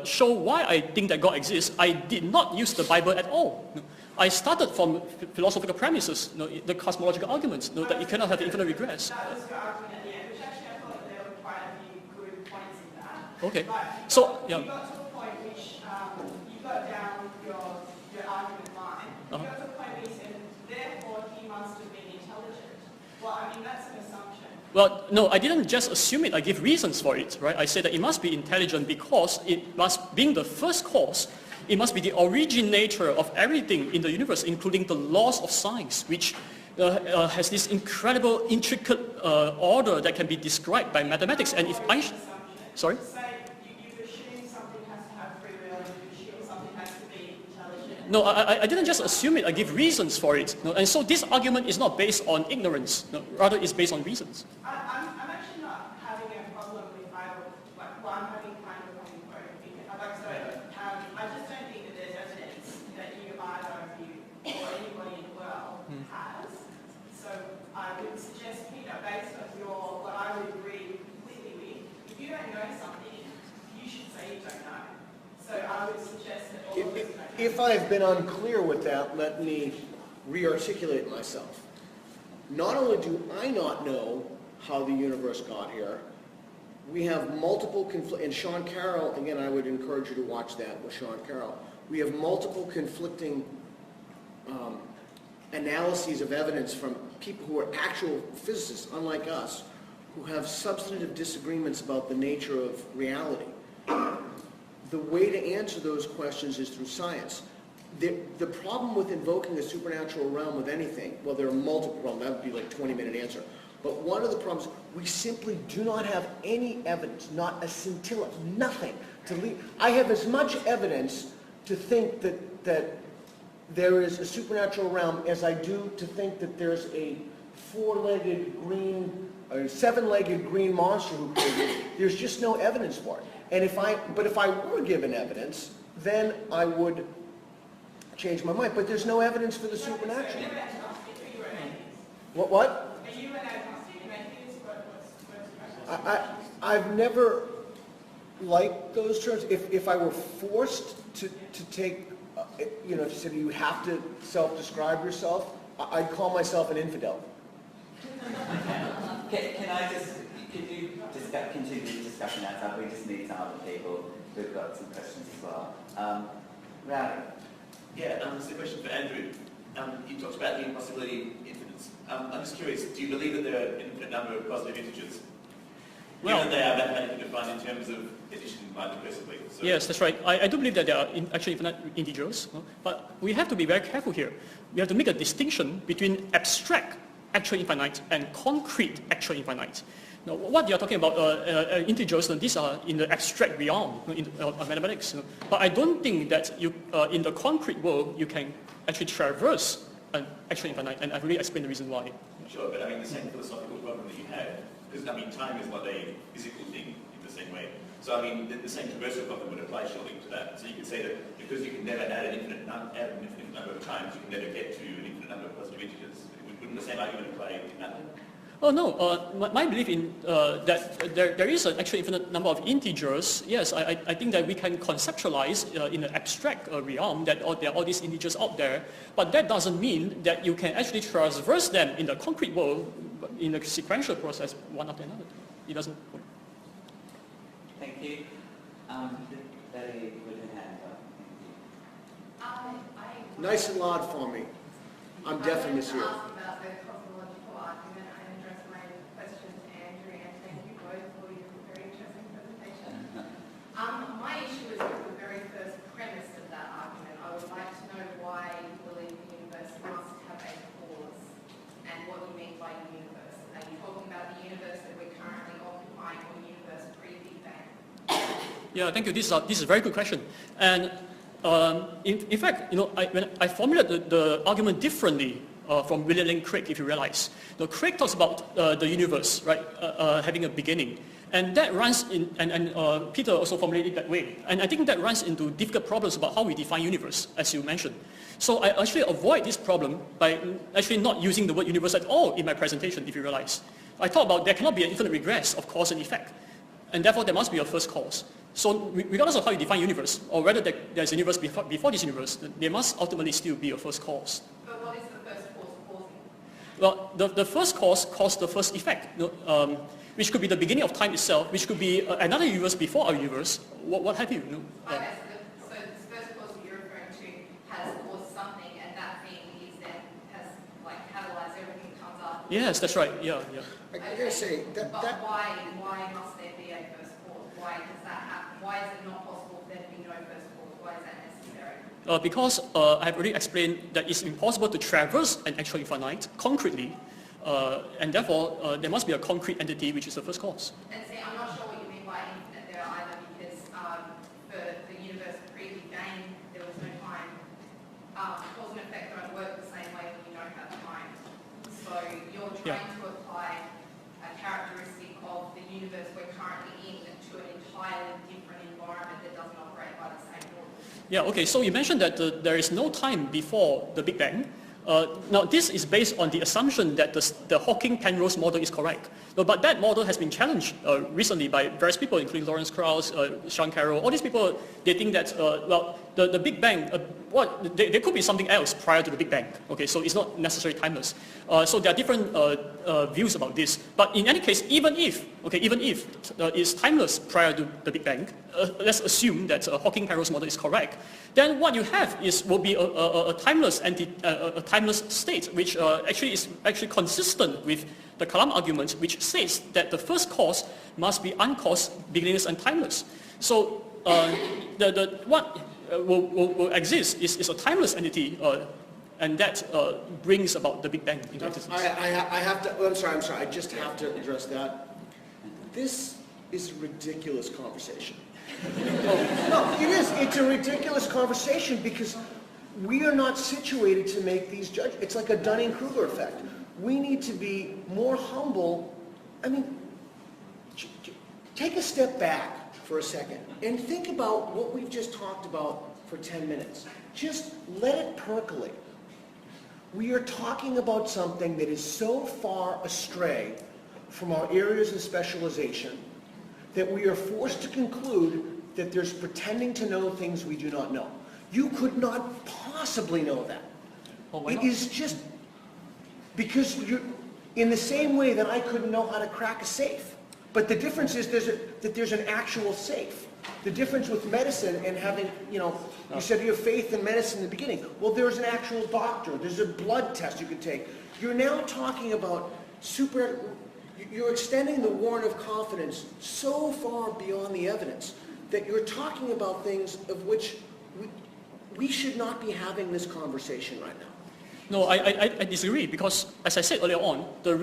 B: show why I think that God exists, I did not use the Bible at all. No, I started from philosophical premises, the cosmological arguments, that you cannot have infinite regress.
D: That was your argument at the end, which actually I thought that there were quite a few good points in that.
B: Okay.
D: But
B: So,
D: you
B: yeah.
D: got to a point which you got down your argument line. You got to a point where you said, therefore he must have been intelligent. Well, I mean, that's an assumption.
B: Well, no, I didn't just assume it. I give reasons for it, right? I said that it must be intelligent because it must, being the first cause, it must be the originator of everything in the universe, including the laws of science, which has this incredible, intricate order that can be described by mathematics. And if I... Sorry?
D: Say you assume something has to have free will and you assume something has to be intelligent.
B: No, I didn't just assume it. I give reasons for it. No, and so this argument is not based on ignorance. No, rather, it's based on reasons.
D: I'm actually not having a problem with either. Well, I'm having kind of a problem with both. I just don't think that there's evidence that either of you or anybody in the world has. So I would suggest, Peter, based on what I would agree completely with, if you don't know something, you should say you don't know. So I would suggest that all of us don't know.
A: If I've been unclear with that, let me re-articulate myself. Not only do I not know how the universe got here, we have multiple and Sean Carroll, again, I would encourage you to watch that with Sean Carroll. We have multiple conflicting analyses of evidence from people who are actual physicists, unlike us, who have substantive disagreements about the nature of reality. The way to answer those questions is through science. The problem with invoking the supernatural realm of anything, well, there are multiple problems. That would be like a 20-minute answer. But one of the problems, we simply do not have any evidence, not a scintilla, nothing to lead. I have as much evidence to think that there is a supernatural realm as I do to think that there's a four-legged green, or seven-legged green monster who created it. There's just no evidence for it. And if I were given evidence, then I would change my mind. But there's no evidence for the supernatural.
D: Are you agnostic or you're an atheist?
A: What?
D: Are you an agnostic, an atheist? What's
A: I've never liked those terms. If I were forced to take, if you said you have to self-describe yourself, I'd call myself an infidel.
C: Can I just, could you continue the discussion outside? We just need some other people who've got some questions as well. Rowdy.
E: Yeah, this is a question for Andrew. You talked about the impossibility of infinite. I'm just curious, do you believe that there are an infinite number of positive integers?
B: Well,
E: given they are mathematically defined in terms of addition multiplicatively. So
B: yes, that's right. I do believe that there are actually infinite integers, but we have to be very careful here. We have to make a distinction between abstract actual infinite and concrete actual infinite. Now, what you are talking about, integers, these are in the abstract realm of mathematics. But I don't think that you, in the concrete world, you can actually traverse an actual infinite, and I've really explained the reason why.
E: Sure, but I mean the same philosophical problem that you have, because I mean time is not a physical thing in the same way. So I mean the same traversal problem would apply surely to that. So you could say that because you can never add an infinite number of times, you can never get to an infinite number of positive integers. Wouldn't the same argument apply in that?
B: Oh no, my belief in that there is an actual infinite number of integers. Yes, I think that we can conceptualize in an abstract realm that there are all these integers out there, but that doesn't mean that you can actually traverse them in the concrete world in a sequential process one after another. It doesn't work.
C: Thank you. Betty with her hand up.
A: Nice and loud for me. I'm deaf in this ear.
F: About the cosmological argument and address my question to Andrew, and thank you both for your very interesting presentation. My issue is with the very first premise of that argument. I would like to know why you believe the universe must have a cause, and what you mean by universe. Are you talking about the universe that we're currently occupying, or the universe pre-Big Bang?
B: Yeah, thank you. This is a very good question. And in fact, when I formulated the argument differently from William Lane Craig, if you realize. Craig talks about the universe, right, having a beginning. And that runs in, and Peter also formulated it that way. And I think that runs into difficult problems about how we define universe, as you mentioned. So I actually avoid this problem by actually not using the word universe at all in my presentation, if you realize. I talk about there cannot be an infinite regress of cause and effect. And therefore, there must be a first cause. So regardless of how you define universe, or whether there's a universe before this universe, there must ultimately still be a first cause.
F: But what is the first cause causing?
B: Well, the first cause caused the first effect, which could be the beginning of time itself, which could be another universe before our universe, what have you.
F: Okay, so this first cause that you're referring to has caused something, and that thing is then has catalyzed everything that comes after.
B: Yes, that's right. Yeah, yeah.
A: I gotta say,
F: But why must there be a first cause? Why does that happen? Why is it not possible for there to be no first cause? Why is that necessary?
B: Because I've already explained that it's impossible to traverse an actual infinite concretely, and therefore there must be a concrete entity which is the first cause.
F: And see, I'm not sure what you mean by infinite there either, because for the universe pre-Big Bang, there was no time. Cause and effect don't work the same way when you don't have time. So you're trying to apply a characteristic of the universe we're currently in to an entirely different environment that doesn't operate by the same rules.
B: Yeah, okay, so you mentioned that there is no time before the Big Bang. Now, this is based on the assumption that the Hawking-Penrose model is correct. No, but that model has been challenged recently by various people, including Lawrence Krauss, Sean Carroll. All these people, they think that, well, the Big Bang, there could be something else prior to the Big Bang. Okay, so it's not necessarily timeless. So there are different views about this. But in any case, even if it's timeless prior to the Big Bang, let's assume that Hawking-Penrose model is correct, then what you have will be a timeless state, which is actually consistent with the Kalam argument, which says that the first cause must be uncaused, beginningless, and timeless. So what will exist is a timeless entity, and that brings about the Big Bang into existence.
A: I have to, I'm sorry, I just have to address that. This is a ridiculous conversation. No, it is. It's a ridiculous conversation because we are not situated to make these judgments. It's like a Dunning-Kruger effect. We need to be more humble. I mean, take a step back for a second and think about what we've just talked about for 10 minutes. Just let it percolate. We are talking about something that is so far astray from our areas of specialization that we are forced to conclude that there's pretending to know things we do not know. You could not possibly know that.
B: Well, why
A: it
B: not?
A: is just because you're in the same way that I couldn't know how to crack a safe. But the difference is that there's an actual safe. The difference with medicine and having, you said you have faith in medicine in the beginning. Well, there's an actual doctor. There's a blood test you can take. You're now talking about you're extending the warrant of confidence so far beyond the evidence that you're talking about things of which we should not be having this conversation right now.
B: No, I disagree because, as I said earlier on, the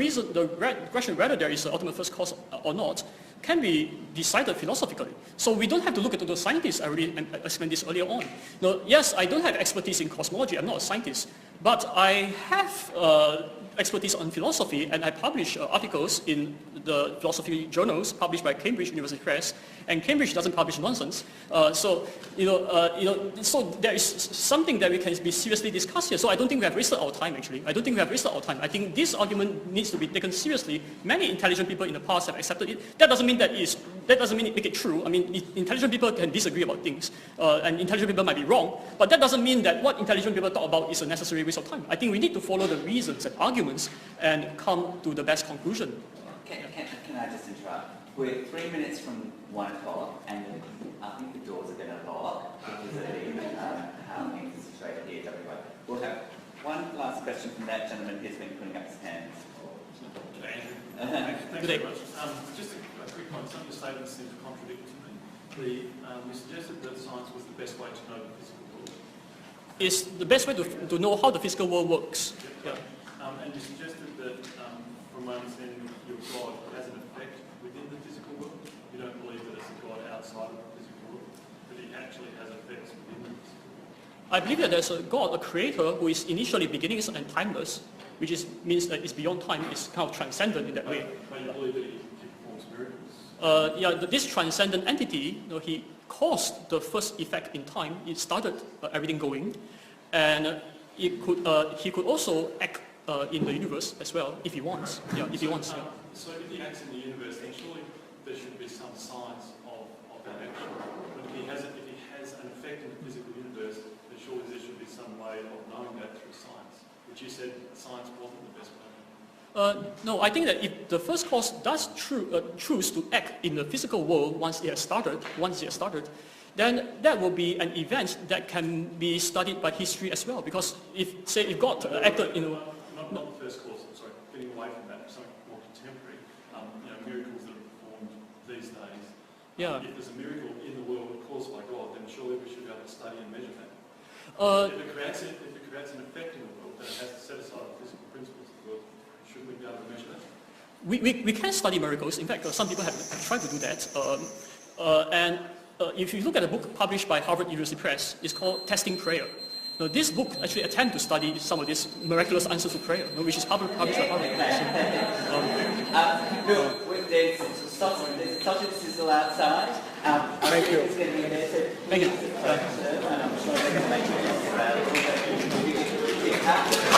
B: question whether there is an ultimate first cause or not can be decided philosophically. So we don't have to look at the scientists. I already explained this earlier on. Now, yes, I don't have expertise in cosmology. I'm not a scientist. But I have expertise on philosophy, and I publish articles in the philosophy journals published by Cambridge University Press, and Cambridge doesn't publish nonsense. So there is something that we can be seriously discussed here. So I don't think we have wasted our time, actually. I don't think we have wasted our time. I think this argument needs to be taken seriously. Many intelligent people in the past have accepted it. That doesn't mean that doesn't mean it make it true. I mean, intelligent people can disagree about things, and intelligent people might be wrong, but that doesn't mean that what intelligent people talk about is a necessary waste of time. I think we need to follow the reasons and arguments and come to the best conclusion.
C: Can I just interrupt? We're 3 minutes from 1 o'clock, and I think the doors are going to lock because of how things are situated here. We'll have one last question from that gentleman who's been putting up his hands.
G: Thanks very much. Just a quick one. Some of your statements seem to contradict me. You suggested that science was the best way to know the physical world.
B: It's the best way to know how the physical world works.
G: Yeah. And you suggested that, from my understanding, your God has an effect within the physical world. You don't believe that it's a God outside of the physical world, but he actually has effects within the physical world.
B: I believe that there's a God, a creator, who is initially beginningless and timeless, which means that it's beyond time, it's kind of transcendent in that way.
G: But you believe that he performs miracles?
B: This transcendent entity, he caused the first effect in time. It started everything going, and he could also act in the universe as well if he wants. Yeah, if he wants. Yeah.
G: So if he acts in the universe, then surely there should be some signs of that action. But if he has an effect in the physical universe, then surely there should be some way of knowing that through science, which you said science wasn't the best way.
B: No, I think that if the first cause does choose to act in the physical world once it has started, then that will be an event that can be studied by history as well. Because if God acted in
G: not the first cause, I'm sorry, getting away from
B: Yeah.
G: If there's a miracle in the world caused by God, then surely we should be able to study and measure that. If it creates an effect in the world, then it has to set aside the physical principles of the world. Shouldn't we be able to measure that?
B: We can study miracles. In fact, some people have tried to do that. If you look at a book published by Harvard University Press, it's called Testing Prayer. Now, this book actually attempts to study some of these miraculous answers to prayer, which is published by Harvard.
C: There's sausage sizzle outside.
A: Thank you.
C: It's going to be there, so
B: Thank you.
C: please, and I'm sure they're going to make it available.